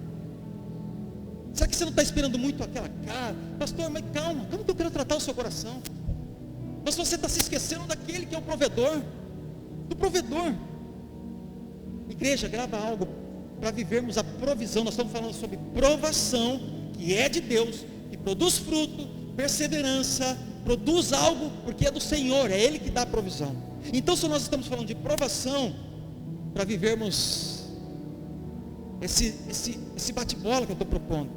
Será que você não está esperando muito aquela cara? Pastor, mas calma, como que eu quero tratar o seu coração? Mas você está se esquecendo daquele que é o provedor, do provedor. Igreja, grava algo para vivermos a provisão. Nós estamos falando sobre provação, que é de Deus, que produz fruto, perseverança, produz algo, porque é do Senhor, é Ele que dá a provisão. Então, se nós estamos falando de provação, para vivermos esse bate-bola que eu estou propondo,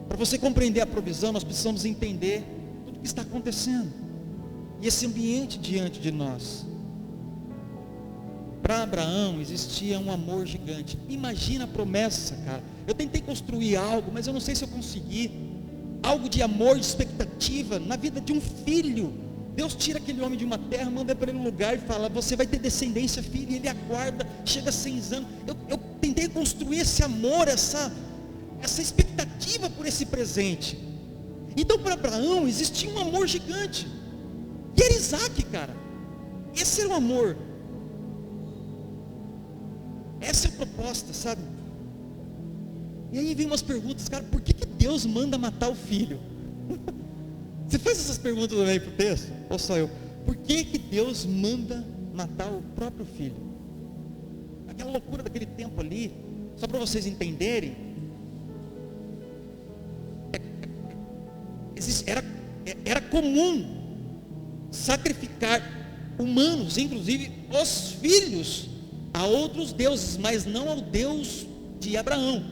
para você compreender a provisão, nós precisamos entender tudo o que está acontecendo, e esse ambiente diante de nós. Para Abraão existia um amor gigante. Imagina a promessa, cara. Eu tentei construir algo, mas eu não sei se eu consegui. Algo de amor, de expectativa na vida de um filho. Deus tira aquele homem de uma terra, manda para ele um lugar e fala: você vai ter descendência, filho. E ele aguarda, chega a 100 anos. Eu tentei construir esse amor, essa expectativa por esse presente. Então, para Abraão existia um amor gigante, e era Isaque, cara. Esse era o amor. Essa é a proposta, sabe? E aí vem umas perguntas, cara: por que Deus manda matar o filho? Você faz essas perguntas também para o texto? Ou só eu? Por que Deus manda matar o próprio filho? Aquela loucura daquele tempo ali, só para vocês entenderem, era comum sacrificar humanos, inclusive os filhos, a outros deuses, mas não ao Deus de Abraão,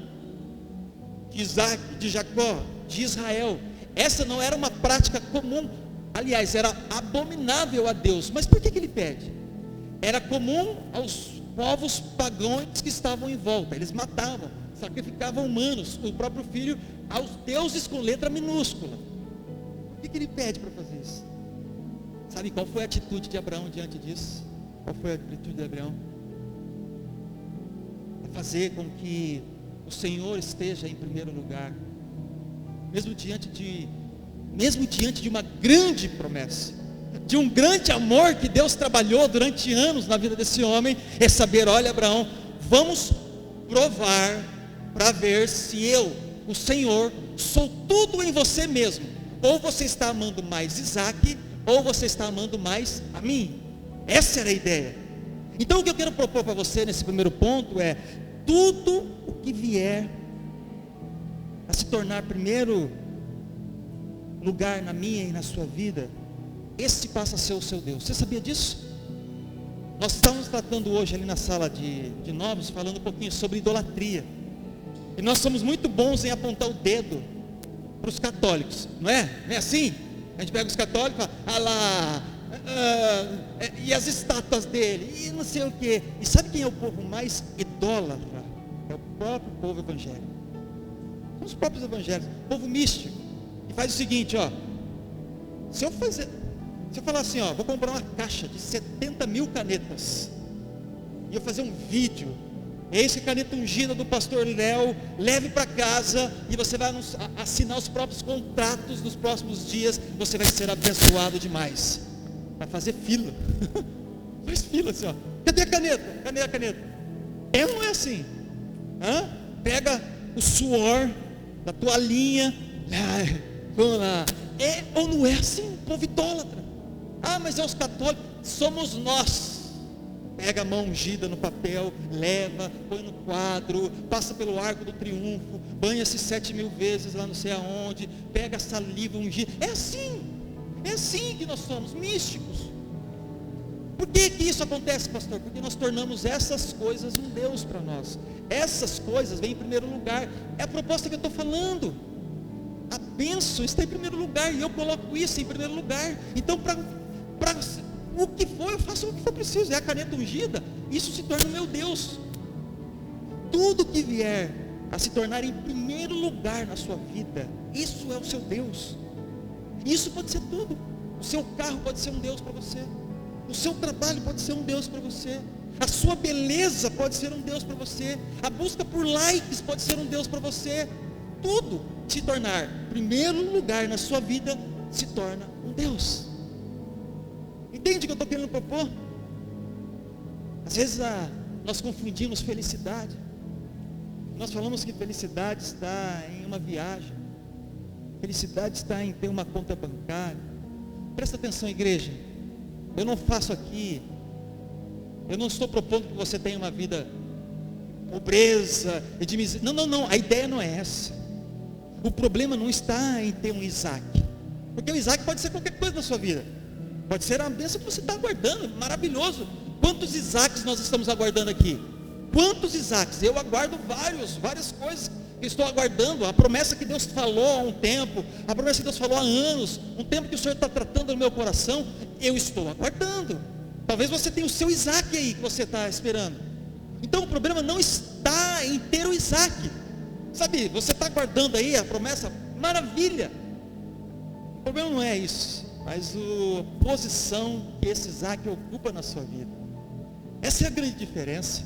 de Isaac, de Jacó, de Israel. Essa não era uma prática comum, aliás, era abominável a Deus. Mas por que ele pede? Era comum aos povos pagãos que estavam em volta. Eles matavam, sacrificavam humanos, o próprio filho, aos deuses com letra minúscula. Por que ele pede para fazer isso? Sabe qual foi a atitude de Abraão diante disso? Qual foi a atitude de Abraão? Fazer com que o Senhor esteja em primeiro lugar, mesmo diante de uma grande promessa, de um grande amor que Deus trabalhou durante anos na vida desse homem. É saber: olha, Abraão, vamos provar para ver se eu o Senhor, sou tudo em você mesmo. Ou você está amando mais Isaac, ou você está amando mais a mim. Essa era a ideia. Então o que eu quero propor para você nesse primeiro ponto é: tudo o que vier a se tornar primeiro lugar na minha e na sua vida, esse passa a ser o seu Deus. Você sabia disso? Nós estamos tratando hoje ali na sala de novos, falando um pouquinho sobre idolatria. E nós somos muito bons em apontar o dedo para os católicos, não é? Não é assim? A gente pega os católicos e fala: ah lá, e as estátuas dele, e não sei o que. E sabe quem é o povo mais idólatra? É o próprio povo evangélico. São os próprios evangélicos, povo místico. E faz o seguinte, ó: se eu falar assim, ó, vou comprar uma caixa de 70 mil canetas, e eu fazer um vídeo, eis que a caneta ungida do pastor Léo, leve para casa, e você vai assinar os próprios contratos nos próximos dias, você vai ser abençoado demais. Vai fazer fila. Faz fila assim, ó. Cadê a caneta? Cadê a caneta? É ou não é assim? Pega o suor da toalhinha, vamos lá. É ou não é assim? O povo idólatra. Ah, mas é os católicos. Somos nós. Pega a mão ungida no papel, leva, põe no quadro, passa pelo arco do triunfo, banha-se 7.000 vezes lá não sei aonde, pega a saliva ungida. É assim que nós somos, místicos. Por que isso acontece, pastor? Porque nós tornamos essas coisas um Deus para nós. Essas coisas vêm em primeiro lugar. É a proposta que eu estou falando. A bênção está em primeiro lugar, e eu coloco isso em primeiro lugar. Então, para o que for, eu faço o que for preciso. É a caneta ungida, isso se torna o meu Deus. Tudo que vier a se tornar em primeiro lugar na sua vida, isso é o seu Deus. Isso pode ser tudo. O seu carro pode ser um Deus para você, o seu trabalho pode ser um Deus para você, a sua beleza pode ser um Deus para você, a busca por likes pode ser um Deus para você. Tudo se tornar primeiro lugar na sua vida se torna um Deus. Entende o que eu estou querendo propor? Às vezes nós confundimos felicidade. Nós falamos que felicidade está em uma viagem, felicidade está em ter uma conta bancária. Presta atenção, igreja. Eu não faço aqui, eu não estou propondo que você tenha uma vida pobreza e de miséria. Não, a ideia não é essa. O problema não está em ter um Isaac, porque o Isaac pode ser qualquer coisa na sua vida, pode ser a bênção que você está aguardando, maravilhoso. Quantos Isaques nós estamos aguardando aqui? Quantos Isaques? Eu aguardo várias coisas que estou aguardando. A promessa que Deus falou há um tempo, a promessa que Deus falou há anos, um tempo que o Senhor está tratando no meu coração, eu estou aguardando. Talvez você tenha o seu Isaac aí que você está esperando. Então o problema não está em ter o Isaac. Sabe, você está aguardando aí a promessa, maravilha. O problema não é isso, mas a posição que esse Isaac ocupa na sua vida. Essa é a grande diferença.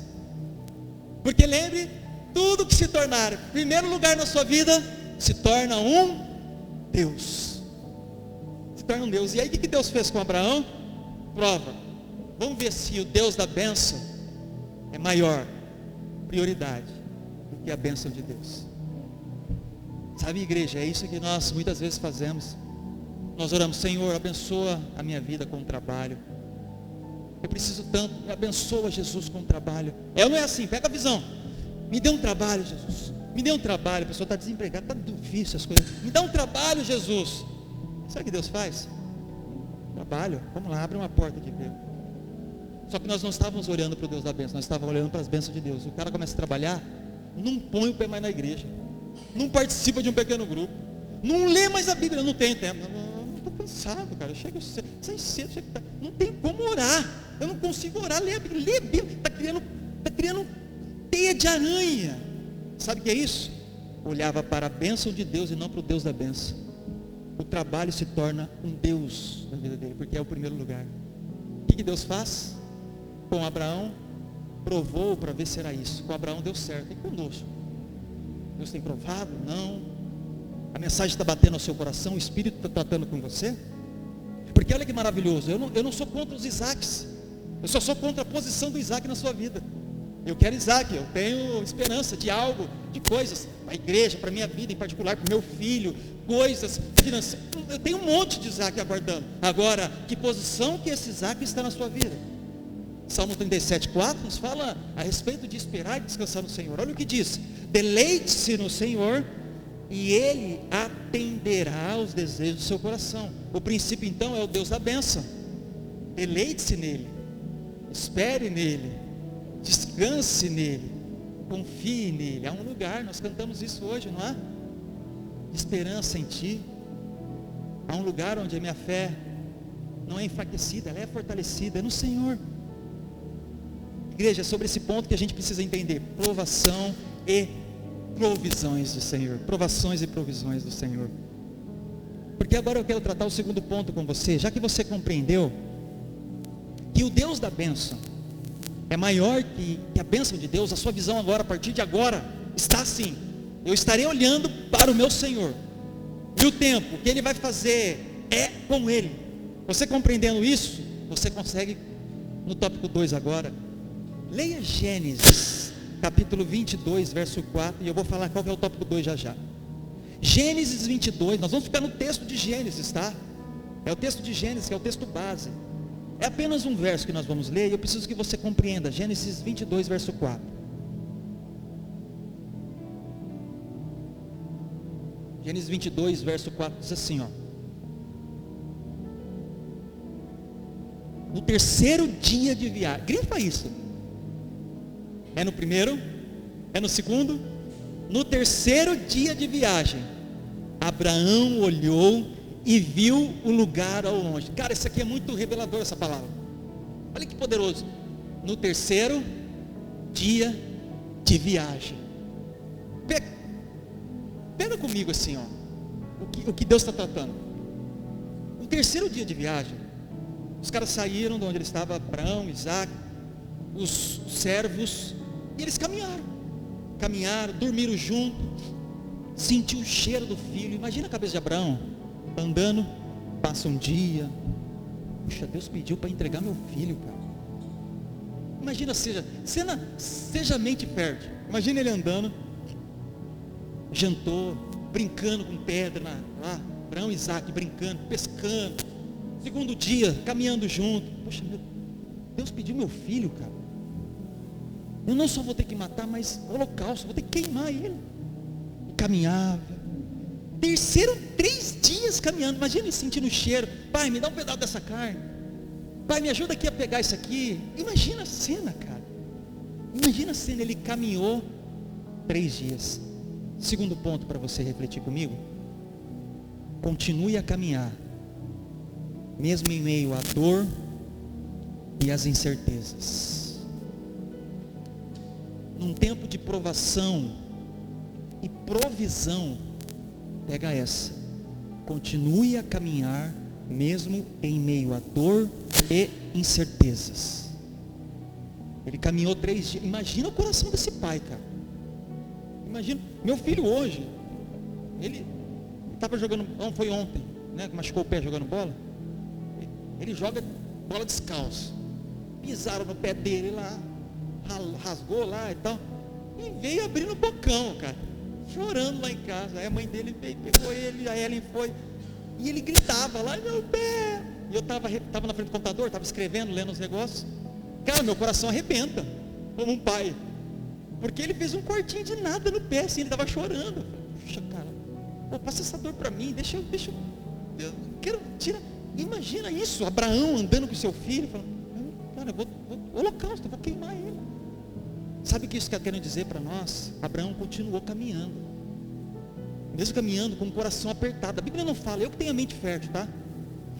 Porque lembre, tudo que se tornar primeiro lugar na sua vida, se torna um Deus. Se torna um Deus. E aí o que Deus fez com Abraão? Prova. Vamos ver se o Deus da bênção é maior prioridade do que a bênção de Deus. Sabe, igreja, é isso que nós muitas vezes fazemos. Nós oramos: Senhor, abençoa a minha vida com o trabalho. Eu preciso tanto, me abençoa, Jesus, com o trabalho. Não é assim, pega a visão. Me dê um trabalho, Jesus. Me dê um trabalho, a pessoa está desempregada, está difícil as coisas. Me dá um trabalho, Jesus. Sabe o que Deus faz? Trabalho, vamos lá, abre uma porta de emprego. Só que nós não estávamos olhando para o Deus da bênção, nós estávamos olhando para as bênçãos de Deus. O cara começa a trabalhar, não põe o pé mais na igreja, não participa de um pequeno grupo, não lê mais a Bíblia, não tem tempo. Estou cansado, cara, chega cedo, não tem como orar, eu não consigo orar, lê a Bíblia, está criando teia de aranha. Sabe o que é isso? Olhava para a bênção de Deus e não para o Deus da bênção. O trabalho se torna um Deus na vida dele, porque é o primeiro lugar. O que Deus faz? Com Abraão, provou para ver se era isso. Com Abraão deu certo. E conosco? Deus tem provado? Não. A mensagem está batendo no seu coração, o Espírito está tratando com você? Porque olha que maravilhoso, eu não sou contra os Isaques, eu só sou contra a posição do Isaac na sua vida. Eu quero Isaac, eu tenho esperança de algo, de coisas, para a igreja, para a minha vida em particular, para o meu filho, coisas financeiras. Eu tenho um monte de Isaac aguardando. Agora, que posição que esse Isaac está na sua vida? Salmo 37,4 nos fala a respeito de esperar e descansar no Senhor. Olha o que diz: deleite-se no Senhor e Ele atenderá aos desejos do seu coração. O princípio então é o Deus da bênção. Deleite-se nele, espere nele, descanse nele, confie nele. Há um lugar, nós cantamos isso hoje, não é? Esperança em ti. Há um lugar onde a minha fé não é enfraquecida, ela é fortalecida, é no Senhor. Igreja, é sobre esse ponto que a gente precisa entender: provação e provisões do Senhor. Provações e provisões do Senhor. Porque agora eu quero tratar o segundo ponto com você. Já que você compreendeu que o Deus da bênção é maior que a bênção de Deus, a sua visão agora, a partir de agora, está assim: eu estarei olhando para o meu Senhor, e o tempo que Ele vai fazer é com Ele. Você compreendendo isso, você consegue, no tópico 2 agora, leia Gênesis, capítulo 22, verso 4, e eu vou falar qual que é o tópico 2 já já. Gênesis 22, nós vamos ficar no texto de Gênesis, tá? É o texto de Gênesis, que é o texto base. É apenas um verso que nós vamos ler, e eu preciso que você compreenda. Gênesis 22, verso 4. Gênesis 22, verso 4, diz assim, ó: no terceiro dia de viagem, grifa isso. É no primeiro? É no segundo? No terceiro dia de viagem, Abraão olhou e viu o lugar ao longe. Cara, isso aqui é muito revelador, essa palavra. Olha que poderoso. No terceiro dia de viagem. Pega comigo assim, ó, o que Deus está tratando. No terceiro dia de viagem, os caras saíram de onde ele estava, Abraão, Isaac, os servos, e eles caminharam, dormiram junto, sentiu o cheiro do filho. Imagina a cabeça de Abraão, andando, passa um dia, puxa, Deus pediu para entregar meu filho, cara. Imagina, seja mente fértil. Imagina ele andando, jantou, brincando com pedra lá, Abraão e Isaac brincando, pescando. Segundo dia, caminhando junto. Poxa, Deus pediu meu filho, cara. Eu não só vou ter que matar, mas holocausto, vou ter que queimar ele. E caminhava. Terceiro, 3 dias caminhando. Imagina ele sentindo o cheiro. Pai, me dá um pedaço dessa carne. Pai, me ajuda aqui a pegar isso aqui. Imagina a cena, cara. Imagina a cena. Ele caminhou 3 dias. Segundo ponto para você refletir comigo: continue a caminhar, mesmo em meio à dor e às incertezas. Num tempo de provação e provisão, pega essa: continue a caminhar, mesmo em meio à dor e incertezas. Ele caminhou 3 dias. Imagina o coração desse pai, cara. Imagina, meu filho hoje, ele estava jogando, não foi ontem, né, machucou o pé jogando bola. Ele joga bola descalço. Pisaram no pé dele lá, rasgou lá e tal, e veio abrindo o bocão, cara, chorando lá em casa. Aí a mãe dele veio, pegou ele, a Ellen foi, e ele gritava lá: meu pé. E eu estava na frente do computador, estava escrevendo, lendo os negócios. Cara, meu coração arrebenta, como um pai, porque ele fez um cortinho de nada no pé, assim, ele estava chorando. Puxa, cara, passa essa dor para mim, deixa eu quero tirar. Imagina isso, Abraão andando com seu filho, falando: cara, eu vou holocausto, eu vou queimar ele. Sabe o que isso está querendo dizer para nós? Abraão continuou caminhando, mesmo caminhando com o coração apertado. A Bíblia não fala, eu que tenho a mente fértil, tá?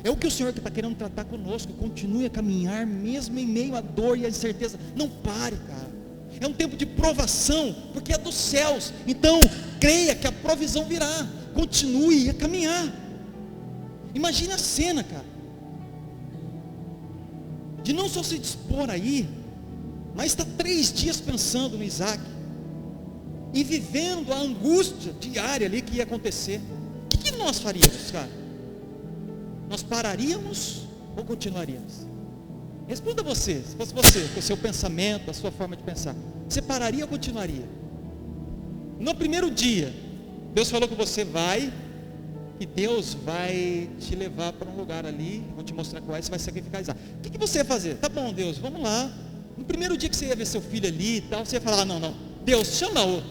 É o que o Senhor que está querendo tratar conosco. Continue a caminhar, mesmo em meio à dor e à incerteza. Não pare, cara. É um tempo de provação, porque é dos céus. Então, creia que a provisão virá. Continue a caminhar. Imagine a cena, cara, de não só se dispor aí, mas está 3 dias pensando no Isaac, e vivendo a angústia diária ali que ia acontecer. O que nós faríamos, cara? Nós pararíamos ou continuaríamos? Responda você, se fosse você, com o seu pensamento, a sua forma de pensar. Você pararia ou continuaria? No primeiro dia, Deus falou que você vai, e Deus vai te levar para um lugar ali, vou te mostrar qual é, você vai sacrificar Isaac. O que você ia fazer? Tá bom, Deus, vamos lá. No primeiro dia que você ia ver seu filho ali e tal, você ia falar, não, Deus, chama outro.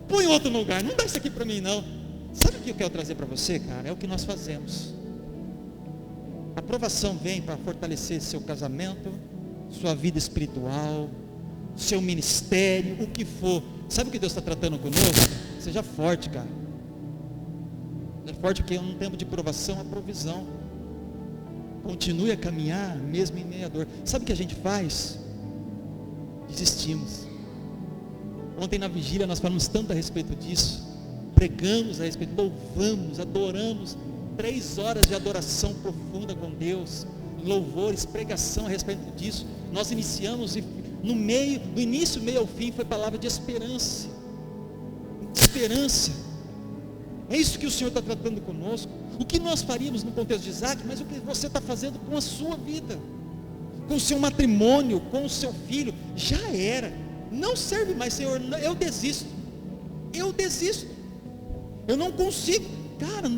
Põe outro no lugar, não dá isso aqui para mim não. Sabe o que eu quero trazer para você, cara? É o que nós fazemos. A aprovação vem para fortalecer seu casamento, sua vida espiritual, seu ministério, o que for. Sabe o que Deus está tratando conosco? Seja forte, cara. Seja forte, porque num tempo de provação, a provisão. Continue a caminhar, mesmo em meio à dor. Sabe o que a gente faz? Desistimos. Ontem na vigília nós falamos tanto a respeito disso. Pregamos a respeito, louvamos, adoramos. 3 horas de adoração profunda com Deus, louvores, pregação a respeito disso. Nós iniciamos e no início, meio ao fim, foi palavra de esperança. Esperança. É isso que o Senhor está tratando conosco. O que nós faríamos no contexto de Isaac, mas o que você está fazendo com a sua vida, com o seu matrimônio, com o seu filho, já era. Não serve mais, Senhor, eu desisto. Eu não consigo. Cara,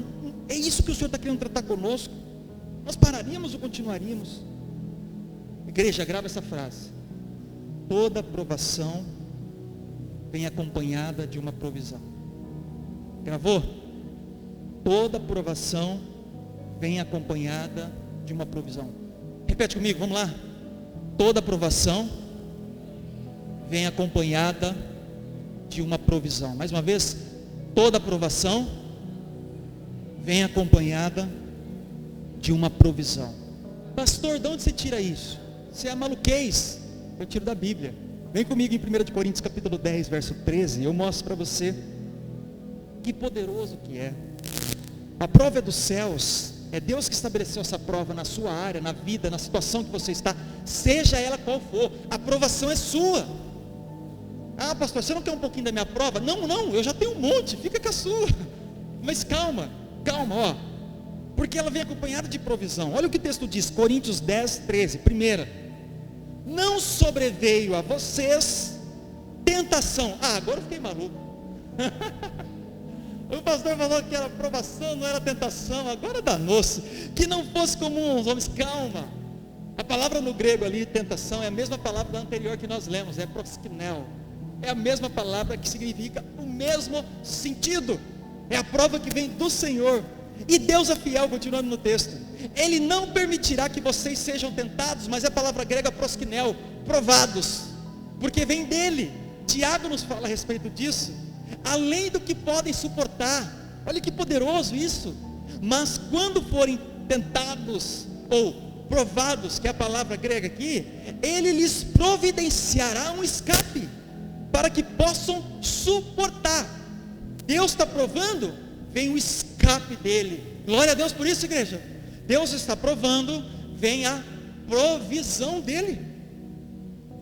é isso que o Senhor está querendo tratar conosco. Nós pararíamos ou continuaríamos? Igreja, grava essa frase. Toda provação vem acompanhada de uma provisão. Gravou? Toda provação vem acompanhada de uma provisão. Repete comigo, vamos lá. Toda provação vem acompanhada de uma provisão. Mais uma vez, toda provação vem acompanhada de uma provisão. Pastor, de onde você tira isso? Você é maluquez. Eu tiro da Bíblia. Vem comigo em 1 Coríntios capítulo 10, verso 13. Eu mostro para você que poderoso que é. A prova é dos céus. É Deus que estabeleceu essa prova na sua área, na vida, na situação que você está, seja ela qual for. A aprovação é sua. Ah, pastor, você não quer um pouquinho da minha prova? Não, eu já tenho um monte, fica com a sua. Mas calma, ó. Porque ela vem acompanhada de provisão. Olha o que o texto diz, Coríntios 10, 13. Primeira, não sobreveio a vocês tentação. Ah, agora eu fiquei maluco. O pastor falou que era provação, não era tentação. Agora danou-se. Que não fosse comum os homens. Calma. A palavra no grego ali, tentação, é a mesma palavra da anterior que nós lemos. É prosknel. É a mesma palavra que significa o mesmo sentido. É a prova que vem do Senhor. E Deus é fiel, continuando no texto. Ele não permitirá que vocês sejam tentados, mas é a palavra grega prosknel, provados, porque vem dele. Tiago nos fala a respeito disso. Além do que podem suportar. Olha que poderoso isso. Mas quando forem tentados ou provados, que é a palavra grega aqui, ele lhes providenciará um escape, para que possam suportar. Deus está provando, vem o escape dele. Glória a Deus por isso, igreja. Deus está provando, vem a provisão dele.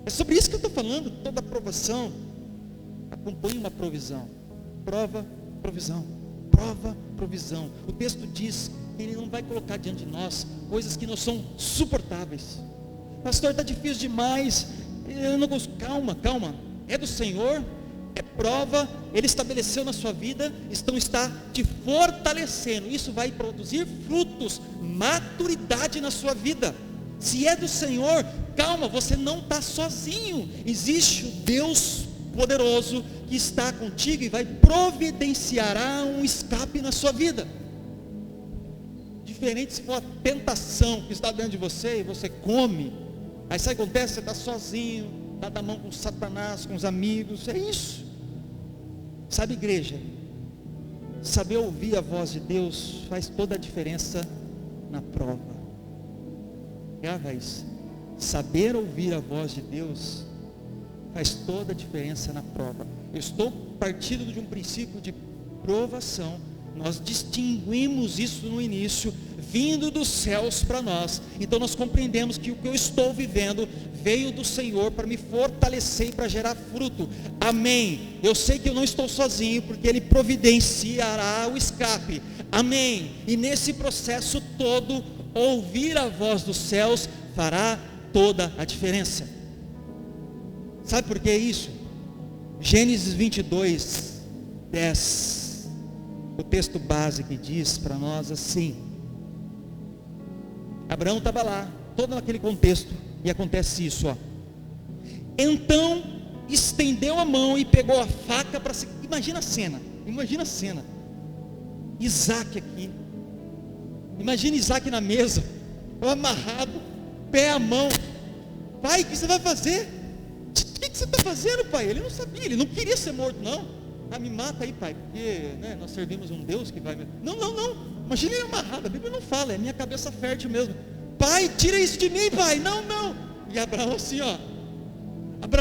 É sobre isso que eu estou falando. Toda aprovação acompanha uma provisão. Prova, provisão. Prova, provisão. O texto diz que ele não vai colocar diante de nós coisas que não são suportáveis. Pastor, está difícil demais. Eu não gosto. Calma. É do Senhor, é prova, Ele estabeleceu na sua vida, está te fortalecendo. Isso vai produzir frutos, maturidade na sua vida. Se é do Senhor, calma, você não está sozinho. Existe o Deus poderoso que está contigo e vai providenciar um escape na sua vida. Diferente se for a tentação que está dentro de você e você come, aí sabe o que acontece? Você está sozinho, dá da mão com Satanás, com os amigos, é isso. Sabe, igreja, saber ouvir a voz de Deus faz toda a diferença na prova. Grava isso. Saber ouvir a voz de Deus faz toda a diferença na prova. Eu estou partindo de um princípio de provação. Nós distinguimos isso no início, vindo dos céus para nós. Então nós compreendemos que o que eu estou vivendo veio do Senhor para me fortalecer e para gerar fruto. Amém. Eu sei que eu não estou sozinho, porque Ele providenciará o escape. Amém. E nesse processo todo, ouvir a voz dos céus fará toda a diferença. Sabe por que isso? Gênesis 22, 10, o texto base que diz para nós assim: Abraão estava lá, todo naquele contexto, e acontece isso, ó. Então estendeu a mão e pegou a faca para se... Imagina a cena, Isaac aqui, imagina Isaac na mesa, amarrado, pé à mão. Pai, o que você vai fazer? O que você está fazendo, pai? Ele não sabia, ele não queria ser morto, não. Me mata aí, pai, porque nós servimos um Deus que vai... Não, imagina ele amarrado, a Bíblia não fala, é minha cabeça fértil mesmo. Pai, tira isso de mim, pai, não. E Abraão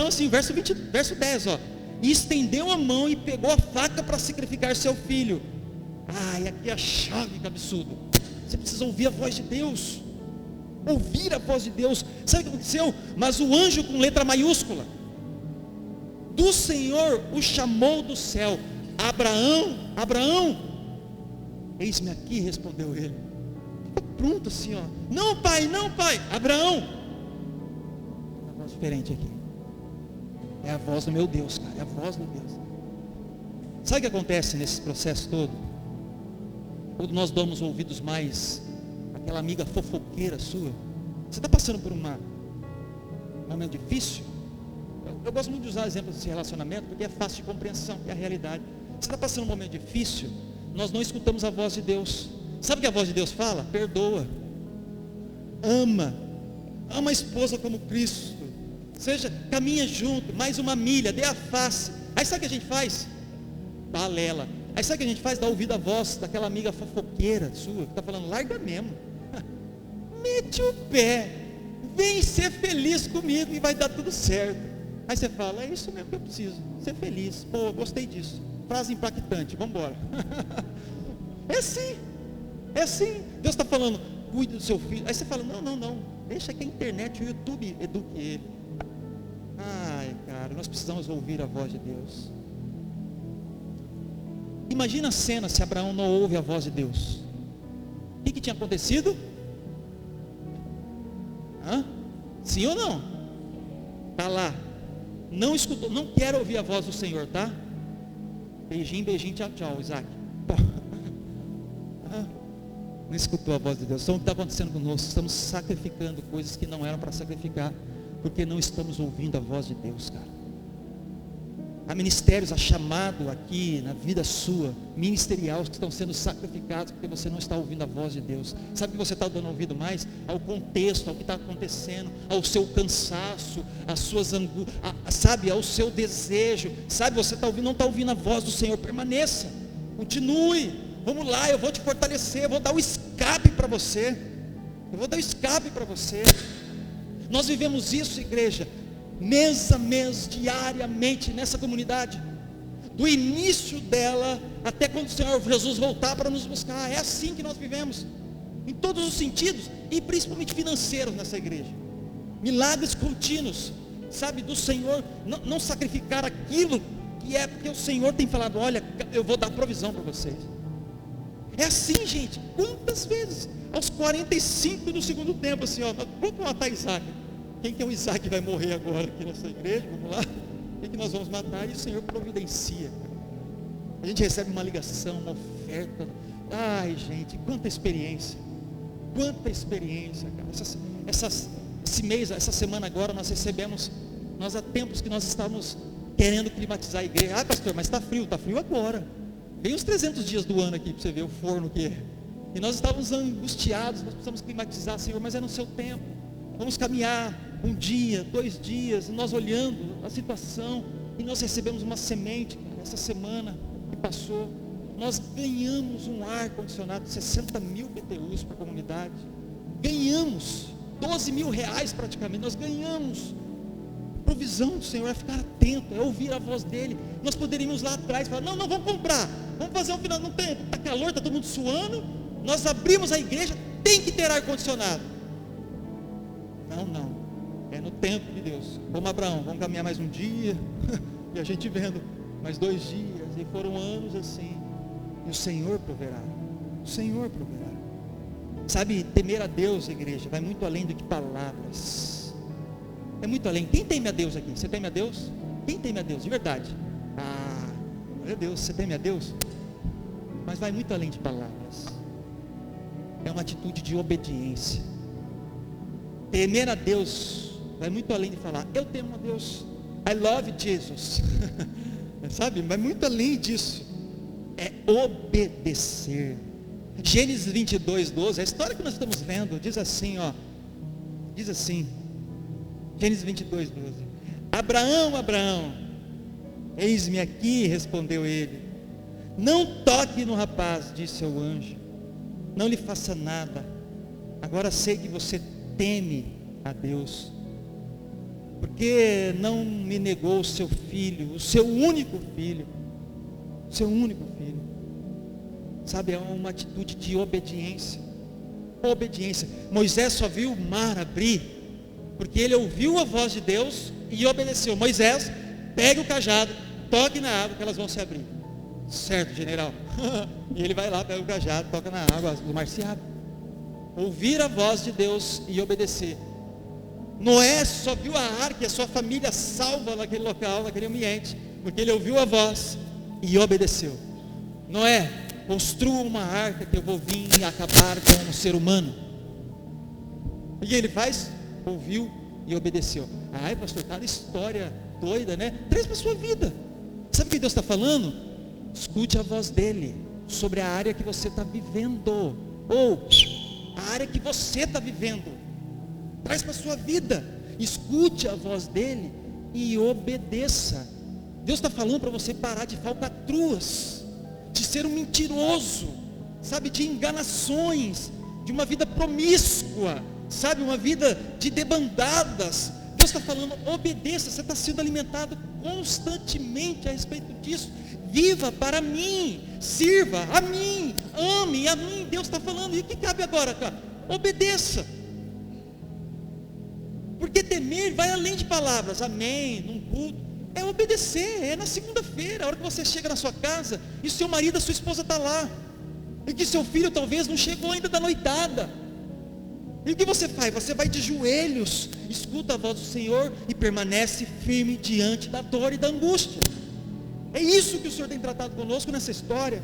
assim, verso 10, ó. E estendeu a mão e pegou a faca para sacrificar seu filho. E aqui é a chave, que absurdo. Você precisa ouvir a voz de Deus. Ouvir a voz de Deus. Sabe o que aconteceu? Mas o anjo com letra maiúscula do Senhor o chamou do céu: Abraão. Eis-me aqui, respondeu ele. Ficou pronto assim, ó. Não, pai, Abraão. Uma voz diferente aqui. É a voz do meu Deus, cara. É a voz do Deus. Sabe o que acontece nesse processo todo? Quando nós damos ouvidos mais àquela amiga fofoqueira sua. Você está passando por um momento difícil? Eu gosto muito de usar exemplos desse relacionamento, porque é fácil de compreensão, que é a realidade. Você está passando um momento difícil, nós não escutamos a voz de Deus. Sabe o que a voz de Deus fala? Perdoa. Ama a esposa como Cristo. Caminha junto, mais uma milha, dê a face. Aí sabe o que a gente faz? Balela. Aí sabe o que a gente faz? Dá ouvido à voz daquela amiga fofoqueira sua, que está falando: larga mesmo. Mete o pé. Vem ser feliz comigo e vai dar tudo certo. Aí você fala: é isso mesmo que eu preciso, ser feliz. Pô, gostei disso. Frase impactante, vamos embora. É assim. Deus está falando: cuide do seu filho. Aí você fala: não, deixa que a internet, o YouTube eduque ele. Cara, nós precisamos ouvir a voz de Deus. Imagina a cena se Abraão não ouve a voz de Deus. O que tinha acontecido? Sim ou não? Está lá. Não escutou, não quer ouvir a voz do Senhor, tá? Beijinho, tchau, Isaac. Não escutou a voz de Deus. Então o que está acontecendo conosco? Estamos sacrificando coisas que não eram para sacrificar, porque não estamos ouvindo a voz de Deus, cara. Há ministérios, há chamado aqui na vida sua, ministerial, que estão sendo sacrificados porque você não está ouvindo a voz de Deus. Sabe que você está dando ouvido mais? Ao contexto, ao que está acontecendo, ao seu cansaço, às suas angústias, sabe, ao seu desejo. Sabe, você não está ouvindo a voz do Senhor. Permaneça, continue, vamos lá, eu vou te fortalecer, eu vou dar o escape para você. Nós vivemos isso, igreja, mês a mês, diariamente, nessa comunidade, do início dela, até quando o Senhor Jesus voltar para nos buscar. É assim que nós vivemos, em todos os sentidos, e principalmente financeiros nessa igreja. Milagres contínuos, sabe, do Senhor, não sacrificar aquilo que é, porque o Senhor tem falado: olha, eu vou dar provisão para vocês. É assim, gente. Quantas vezes, aos 45 do segundo tempo, assim, vamos matar Isaac. Quem que é o Isaac que vai morrer agora aqui nessa igreja? Vamos lá. Quem que nós vamos matar? E o Senhor providencia. A gente recebe uma ligação, uma oferta. Gente, quanta experiência, cara. Esse mês, essa semana agora, nós há tempos que nós estávamos querendo climatizar a igreja. Pastor, mas está frio agora. Vem os 300 dias do ano aqui para você ver o forno que é. E nós estávamos angustiados, nós precisamos climatizar, Senhor, mas é no seu tempo. Vamos caminhar 1 dia, 2 dias, e nós olhando a situação, e nós recebemos uma semente, cara, essa semana que passou. Nós ganhamos um ar condicionado de 60 mil BTUs para a comunidade. Ganhamos 12 mil reais praticamente. Nós ganhamos. Provisão do Senhor é ficar atento, é ouvir a voz dele. Nós poderíamos lá atrás falar: não, vamos comprar, vamos fazer um final, não tem, está calor, está todo mundo suando. Nós abrimos a igreja, tem que ter ar condicionado. Não, é no tempo de Deus. Como Abraão, vamos caminhar mais 1 dia, e a gente vendo mais 2 dias, e foram anos assim. E o Senhor proverá. Sabe, temer a Deus, igreja, vai muito além do que palavras. É muito além. Quem teme a Deus aqui? Você teme a Deus? Quem teme a Deus, de verdade? Meu Deus, você teme a Deus? Mas vai muito além de palavras. É uma atitude de obediência. Temer a Deus vai muito além de falar, eu temo a Deus, I love Jesus. Sabe, vai muito além disso. É obedecer. Gênesis 22, 12, a história que nós estamos vendo, diz assim, diz assim, Gênesis 22, 12, Abraão, Abraão, eis-me aqui, respondeu ele, não toque no rapaz, disse o anjo, não lhe faça nada, agora sei que você teme a Deus, porque não me negou o seu filho, o seu único filho, sabe, é uma atitude de obediência. Moisés só viu o mar abrir, porque ele ouviu a voz de Deus e obedeceu. Moisés, pegue o cajado, toque na água que elas vão se abrir. Certo, general. E ele vai lá, pega o cajado, toca na água, o mar se abre. Ouvir a voz de Deus e obedecer. Noé só viu a arca e a sua família salva naquele local, naquele ambiente, porque ele ouviu a voz e obedeceu. Noé, construa uma arca que eu vou vir e acabar com o ser humano. E ele faz, ouviu e obedeceu. Ai, pastor, cada história doida, né? Traz para a sua vida. Sabe o que Deus está falando? Escute a voz dele sobre a área que você está vivendo, ou a área que você está vivendo. Traz para a sua vida. Escute a voz dele e obedeça. Deus está falando para você parar de falcatruas, de ser um mentiroso, sabe, de enganações, de uma vida promíscua, sabe, uma vida de debandadas. Deus está falando, obedeça, você está sendo alimentado constantemente a respeito disso. Viva para mim, sirva a mim, ame a mim. Deus está falando, e o que cabe agora, cara? Obedeça. Porque temer vai além de palavras, amém, num culto. É obedecer, é na segunda-feira, a hora que você chega na sua casa, e seu marido, a sua esposa está lá, e que seu filho talvez não chegou ainda da noitada, e o que você faz? Você vai de joelhos, escuta a voz do Senhor, e permanece firme diante da dor e da angústia. É isso que o Senhor tem tratado conosco nessa história,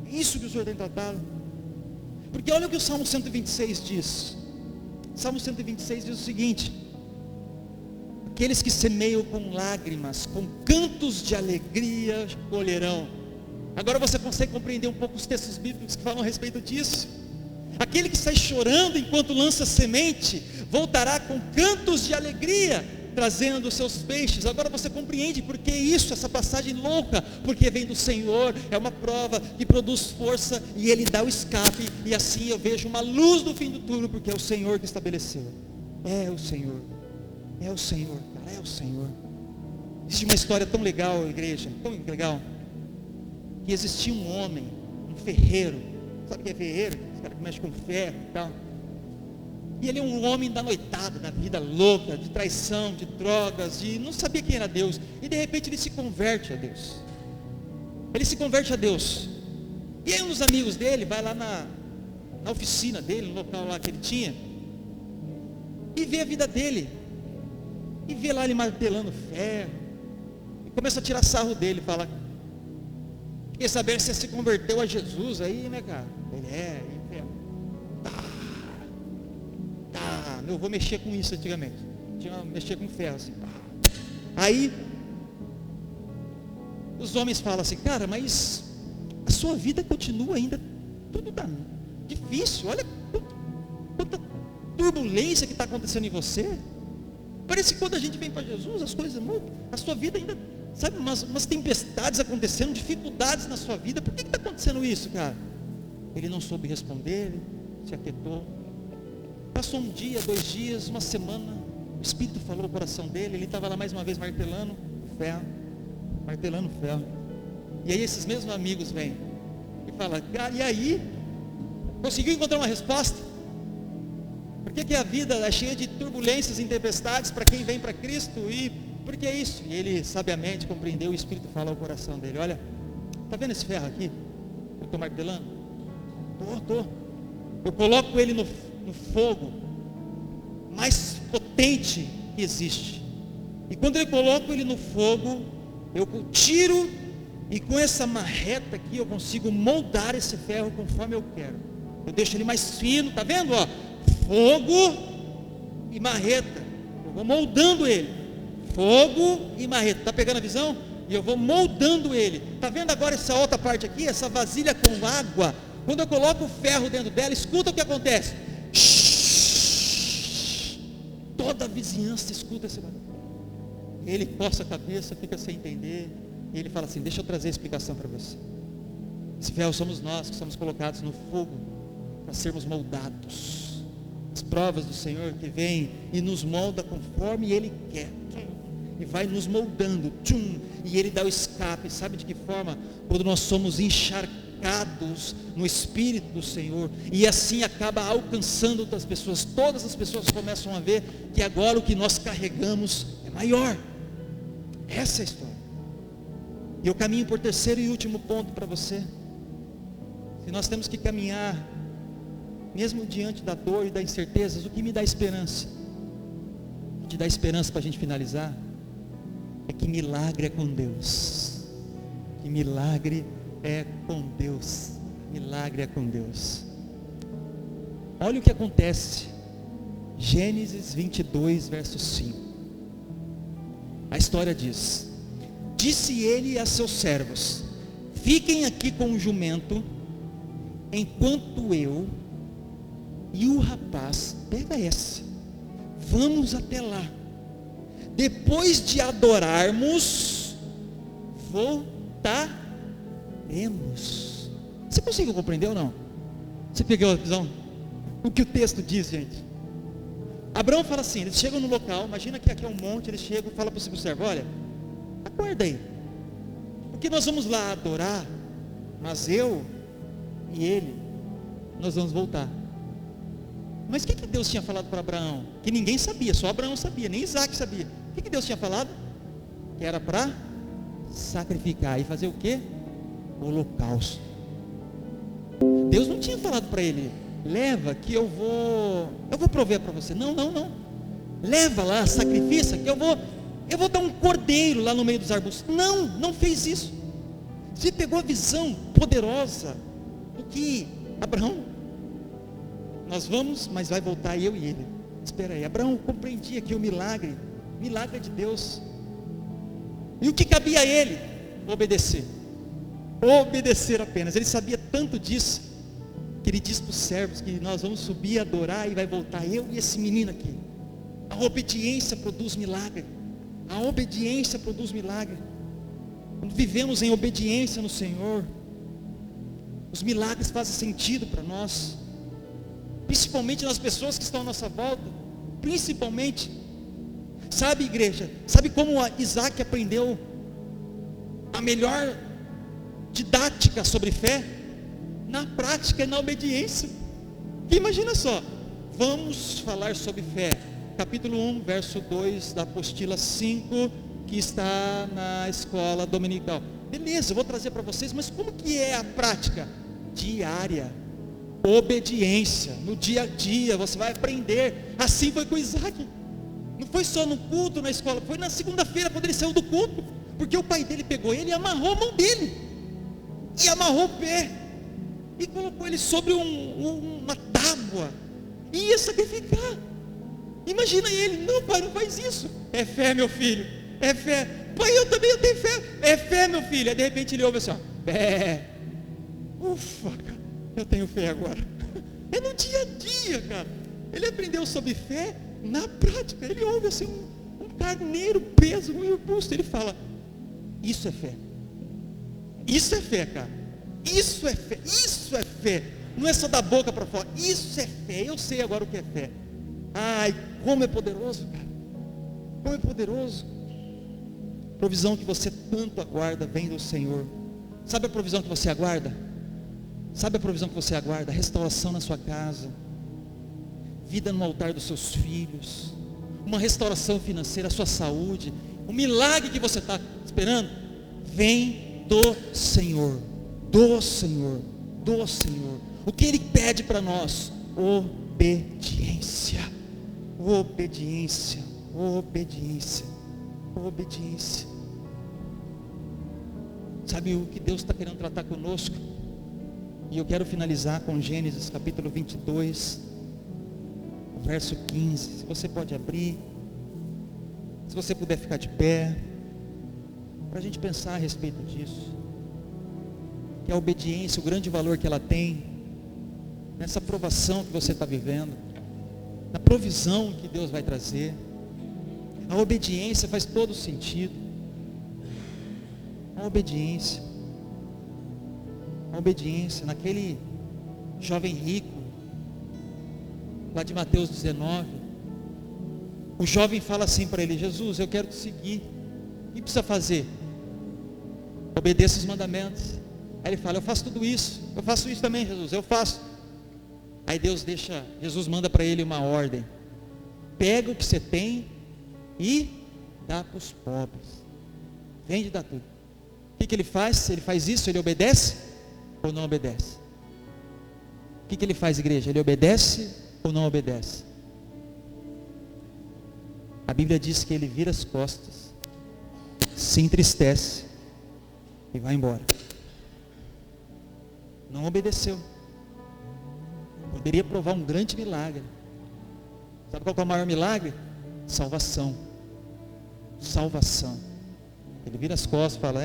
é isso que o Senhor tem tratado, porque olha o que o Salmo 126 diz, Salmo 126 diz o seguinte: aqueles que semeiam com lágrimas, com cantos de alegria colherão. Agora você consegue compreender um pouco os textos bíblicos que falam a respeito disso? Aquele que sai chorando enquanto lança semente, voltará com cantos de alegria, trazendo os seus peixes. Agora você compreende por que isso, essa passagem louca, porque vem do Senhor, é uma prova que produz força, e Ele dá o escape, e assim eu vejo uma luz no fim do túnel, porque é o Senhor que estabeleceu, é o Senhor, é o Senhor, cara, é o Senhor. Existe uma história tão legal, igreja, tão legal, que existia um homem, um ferreiro, sabe o que é ferreiro? Esse cara que mexe com ferro e tal. E ele é um homem da noitada, da vida louca, de traição, de drogas, de não sabia quem era Deus. E de repente ele se converte a Deus. Ele se converte a Deus. E aí um dos amigos dele vai lá na oficina dele, no local lá que ele tinha, e vê a vida dele. E vê lá ele martelando ferro. E começa a tirar sarro dele, fala: quer saber se você se converteu a Jesus aí, né, cara? Ele e ferro. Eu vou mexer com isso antigamente. Mexer com ferro assim. Aí os homens falam assim: cara, mas a sua vida continua ainda, tudo está difícil, olha quanta turbulência que está acontecendo em você. Parece que quando a gente vem para Jesus, as coisas mudam, a sua vida ainda, sabe, umas tempestades acontecendo, dificuldades na sua vida. Por que está acontecendo isso, cara? Ele não soube responder, ele se aquietou. Passou um dia, 2 dias, uma semana, o Espírito falou no coração dele, ele estava lá mais uma vez martelando ferro. E aí esses mesmos amigos vêm e falam: cara, e aí? Conseguiu encontrar uma resposta? Por que a vida é cheia de turbulências e tempestades para quem vem para Cristo? E por que isso? E ele sabiamente compreendeu, o Espírito falou ao coração dele: olha, está vendo esse ferro aqui? Eu estou martelando? Estou. eu coloco ele no fogo mais potente que existe. E quando eu coloco ele no fogo, eu tiro, e com essa marreta aqui eu consigo moldar esse ferro conforme eu quero. Eu deixo ele mais fino, tá vendo? Ó, fogo e marreta. Eu vou moldando ele. Fogo e marreta. Tá pegando a visão? E eu vou moldando ele. Tá vendo agora essa outra parte aqui? Essa vasilha com água. Quando eu coloco o ferro dentro dela, escuta o que acontece. Toda a vizinhança escuta esse barulho. Ele coça a cabeça, fica sem entender. E ele fala assim: deixa eu trazer a explicação para você. Esse ferro somos nós que somos colocados no fogo para sermos moldados. As provas do Senhor que vem e nos molda conforme Ele quer. E vai nos moldando. E Ele dá o escape. Sabe de que forma? Quando nós somos encharcados no Espírito do Senhor. E assim acaba alcançando outras pessoas. Todas as pessoas começam a ver que agora o que nós carregamos é maior. Essa é a história. E eu caminho por terceiro e último ponto para você. Se nós temos que caminhar, mesmo diante da dor e das incertezas, o que me dá esperança? O que te dá esperança para a gente finalizar? É que milagre é com Deus. Que milagre é com Deus. Milagre é com Deus. Olha o que acontece. Gênesis 22, verso 5. A história diz: disse ele a seus servos: fiquem aqui com o jumento, enquanto eu e o rapaz, pega essa, vamos até lá. Depois de adorarmos, voltaremos. Você conseguiu compreender ou não? Você pegou a visão? O que o texto diz, gente? Abraão fala assim, eles chegam no local, imagina que aqui é um monte, eles chegam e falam para o seu servo: olha, aguarda aí, porque nós vamos lá adorar, mas eu e ele, nós vamos voltar. Mas o que Deus tinha falado para Abraão? Que ninguém sabia, só Abraão sabia, nem Isaac sabia. O que Deus tinha falado? Que era para sacrificar e fazer o quê? O holocausto. Deus não tinha falado para ele: leva que eu vou prover para você. Não. Leva lá, sacrifício, que eu vou dar um cordeiro lá no meio dos arbustos. Não fez isso. Você pegou a visão poderosa do que Abraão, nós vamos, mas vai voltar eu e ele. Espera aí, Abraão compreendia que o milagre é de Deus. E o que cabia a ele? Obedecer apenas. Ele sabia tanto disso, que ele diz para os servos que nós vamos subir, adorar, e vai voltar eu e esse menino aqui. A obediência produz milagre. A obediência produz milagre. Quando vivemos em obediência no Senhor, os milagres fazem sentido para nós, principalmente nas pessoas que estão à nossa volta. Principalmente, sabe, igreja, sabe como Isaac aprendeu a melhor didática sobre fé? Na prática e na obediência. E imagina só, vamos falar sobre fé, capítulo 1, verso 2 da apostila 5, que está na escola dominical. Beleza, eu vou trazer para vocês, mas como que é a prática? Diária, obediência, no dia a dia, você vai aprender. Assim foi com Isaac. Não foi só no culto, na escola, foi na segunda-feira, quando ele saiu do culto, porque o pai dele pegou ele e amarrou a mão dele, e amarrou o pé, e colocou ele sobre uma tábua, e ia sacrificar. Imagina ele: não, pai, não faz isso. É fé, meu filho, é fé. Pai, eu tenho fé. É fé, meu filho. Aí de repente ele ouve assim: fé. Ufa, cara, eu tenho fé agora. É no dia a dia, cara. Ele aprendeu sobre fé na prática. Ele ouve assim um carneiro preso no arbusto. Ele fala: isso é fé. Isso é fé, cara. Isso é fé. Isso é fé. Não é só da boca para fora. Isso é fé. Eu sei agora o que é fé. Ai, como é poderoso, cara. Como é poderoso. A provisão que você tanto aguarda vem do Senhor. Sabe a provisão que você aguarda? Sabe a provisão que você aguarda? Restauração na sua casa, vida no altar dos seus filhos, uma restauração financeira, a sua saúde, o milagre que você está esperando, vem do Senhor, do Senhor, do Senhor. O que Ele pede para nós? Obediência, obediência, obediência, obediência. Sabe o que Deus está querendo tratar conosco? E eu quero finalizar com Gênesis capítulo 22, verso 15. Se você pode abrir, se você puder ficar de pé, para a gente pensar a respeito disso. Que a obediência, o grande valor que ela tem, nessa provação que você está vivendo, na provisão que Deus vai trazer. A obediência faz todo sentido. A obediência, naquele jovem rico, lá de Mateus 19, o jovem fala assim para ele: Jesus, eu quero te seguir, o que precisa fazer? Obedeça os mandamentos. Aí ele fala: eu faço tudo isso, eu faço isso também, Jesus, eu faço. Aí Jesus manda para ele uma ordem: pega o que você tem e dá para os pobres, vende e dá tudo. O que ele faz? Ele faz isso, ele obedece ou não obedece? O que ele faz, igreja? Ele obedece ou não obedece? A Bíblia diz que ele vira as costas, se entristece e vai embora. Não obedeceu. Poderia provar um grande milagre. Sabe qual é o maior milagre? Salvação. Salvação. Ele vira as costas e fala: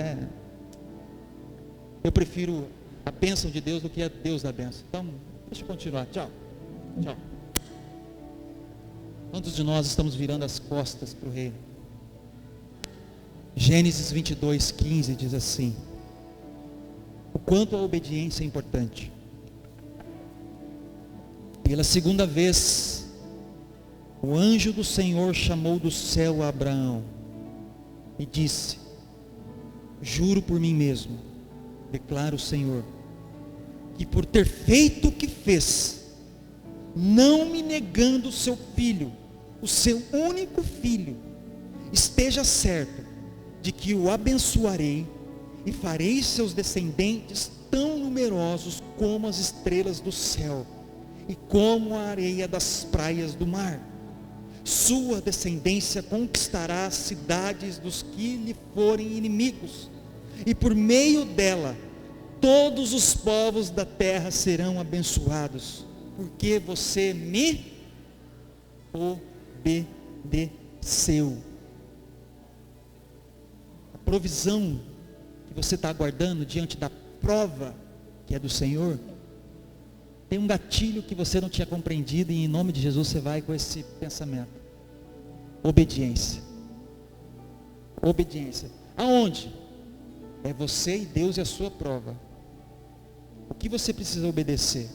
eu prefiro a bênção de Deus do que a Deus da bênção. Então, deixa eu continuar. Tchau. Tchau. Quantos de nós estamos virando as costas para o reino? Gênesis 22, 15 diz assim: o quanto a obediência é importante. Pela segunda vez, o anjo do Senhor chamou do céu a Abraão e disse: juro por mim mesmo, declara o Senhor, que por ter feito o que fez, não me negando o seu filho, o seu único filho, esteja certo de que o abençoarei e farei seus descendentes tão numerosos como as estrelas do céu e como a areia das praias do mar. Sua descendência conquistará as cidades dos que lhe forem inimigos, e por meio dela todos os povos da terra serão abençoados, porque você me obedeceu. A provisão que você está aguardando diante da prova que é do Senhor, tem um gatilho que você não tinha compreendido, e em nome de Jesus você vai com esse pensamento: obediência. Obediência. Aonde? É você e Deus e a sua prova. O que você precisa obedecer?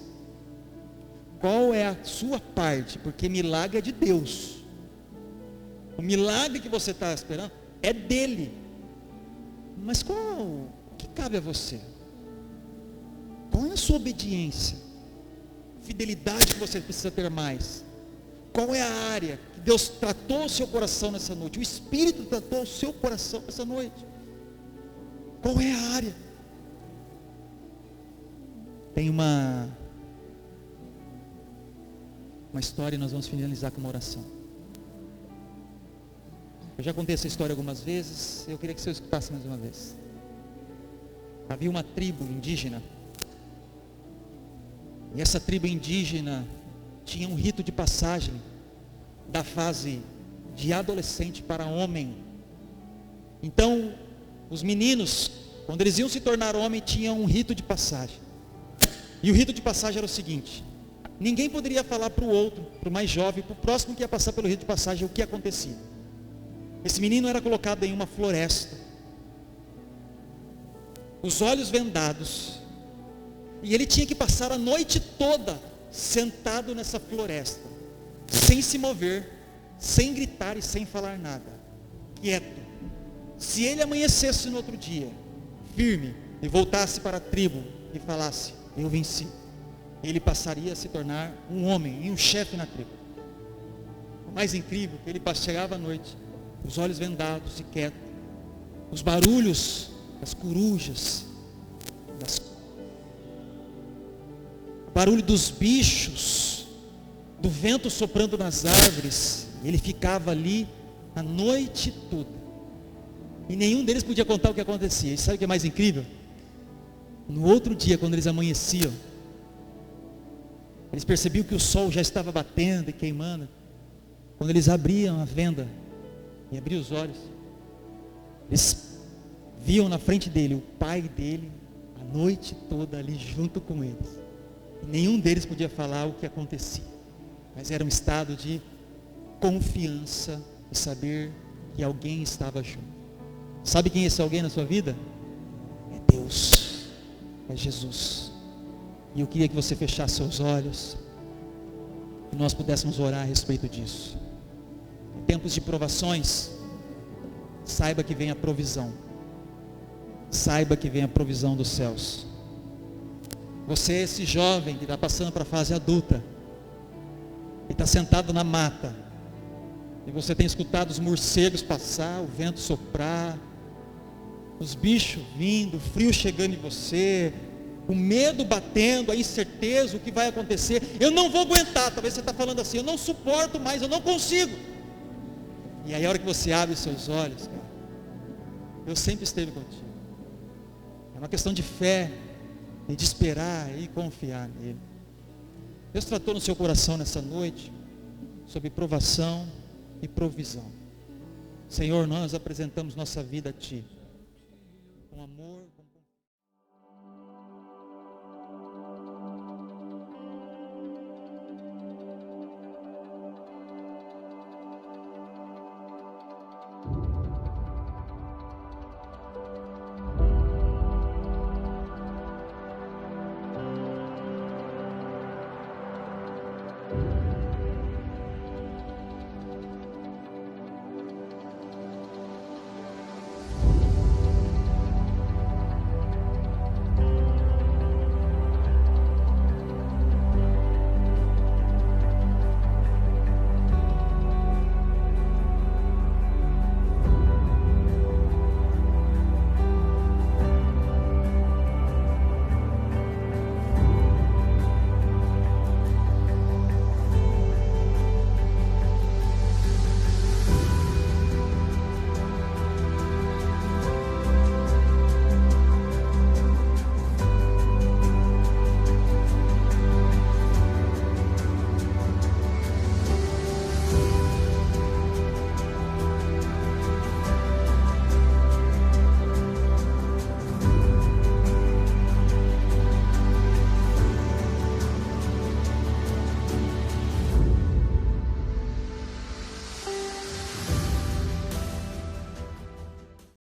Qual é a sua parte? Porque milagre é de Deus. O milagre que você está esperando é dele. Mas o que cabe a você? Qual é a sua obediência? Fidelidade que você precisa ter mais? Qual é a área que Deus tratou o seu coração nessa noite? O Espírito tratou o seu coração nessa noite? Qual é a área? Tem uma história, e nós vamos finalizar com uma oração. Eu já contei essa história algumas vezes, eu queria que você escutasse mais uma vez. Havia uma tribo indígena, e essa tribo indígena tinha um rito de passagem da fase de adolescente para homem. Então, os meninos, quando eles iam se tornar homem, tinham um rito de passagem. E o rito de passagem era o seguinte: ninguém poderia falar para o outro, para o mais jovem, para o próximo que ia passar pelo rito de passagem, o que acontecia. Esse menino era colocado em uma floresta, os olhos vendados, e ele tinha que passar a noite toda sentado nessa floresta, sem se mover, sem gritar e sem falar nada, quieto. Se ele amanhecesse no outro dia, firme, e voltasse para a tribo e falasse: eu venci, ele passaria a se tornar um homem e um chefe na tribo. O mais incrível é que ele chegava à noite, os olhos vendados e quieto, os barulhos das corujas, barulho dos bichos, do vento soprando nas árvores. Ele ficava ali a noite toda. E nenhum deles podia contar o que acontecia. E sabe o que é mais incrível? No outro dia, quando eles amanheciam, eles percebiam que o sol já estava batendo e queimando. Quando eles abriam a venda e abriam os olhos, eles viam na frente dele o pai dele a noite toda ali junto com eles. E nenhum deles podia falar o que acontecia. Mas era um estado de confiança e saber que alguém estava junto. Sabe quem é esse alguém na sua vida? É Deus, é Jesus. E eu queria que você fechasse seus olhos e nós pudéssemos orar a respeito disso. Em tempos de provações, saiba que vem a provisão. Saiba que vem a provisão dos céus. Você, esse jovem que está passando para a fase adulta, e está sentado na mata, e você tem escutado os morcegos passar, o vento soprar, os bichos vindo, o frio chegando em você, o medo batendo, a incerteza, o que vai acontecer. Eu não vou aguentar. Talvez você está falando assim, eu não suporto mais, eu não consigo. E aí a hora que você abre os seus olhos, cara, eu sempre esteve contigo. É uma questão de fé, e de esperar e confiar nele. Deus tratou no seu coração nessa noite sobre provação e provisão. Senhor, nós apresentamos nossa vida a Ti com amor.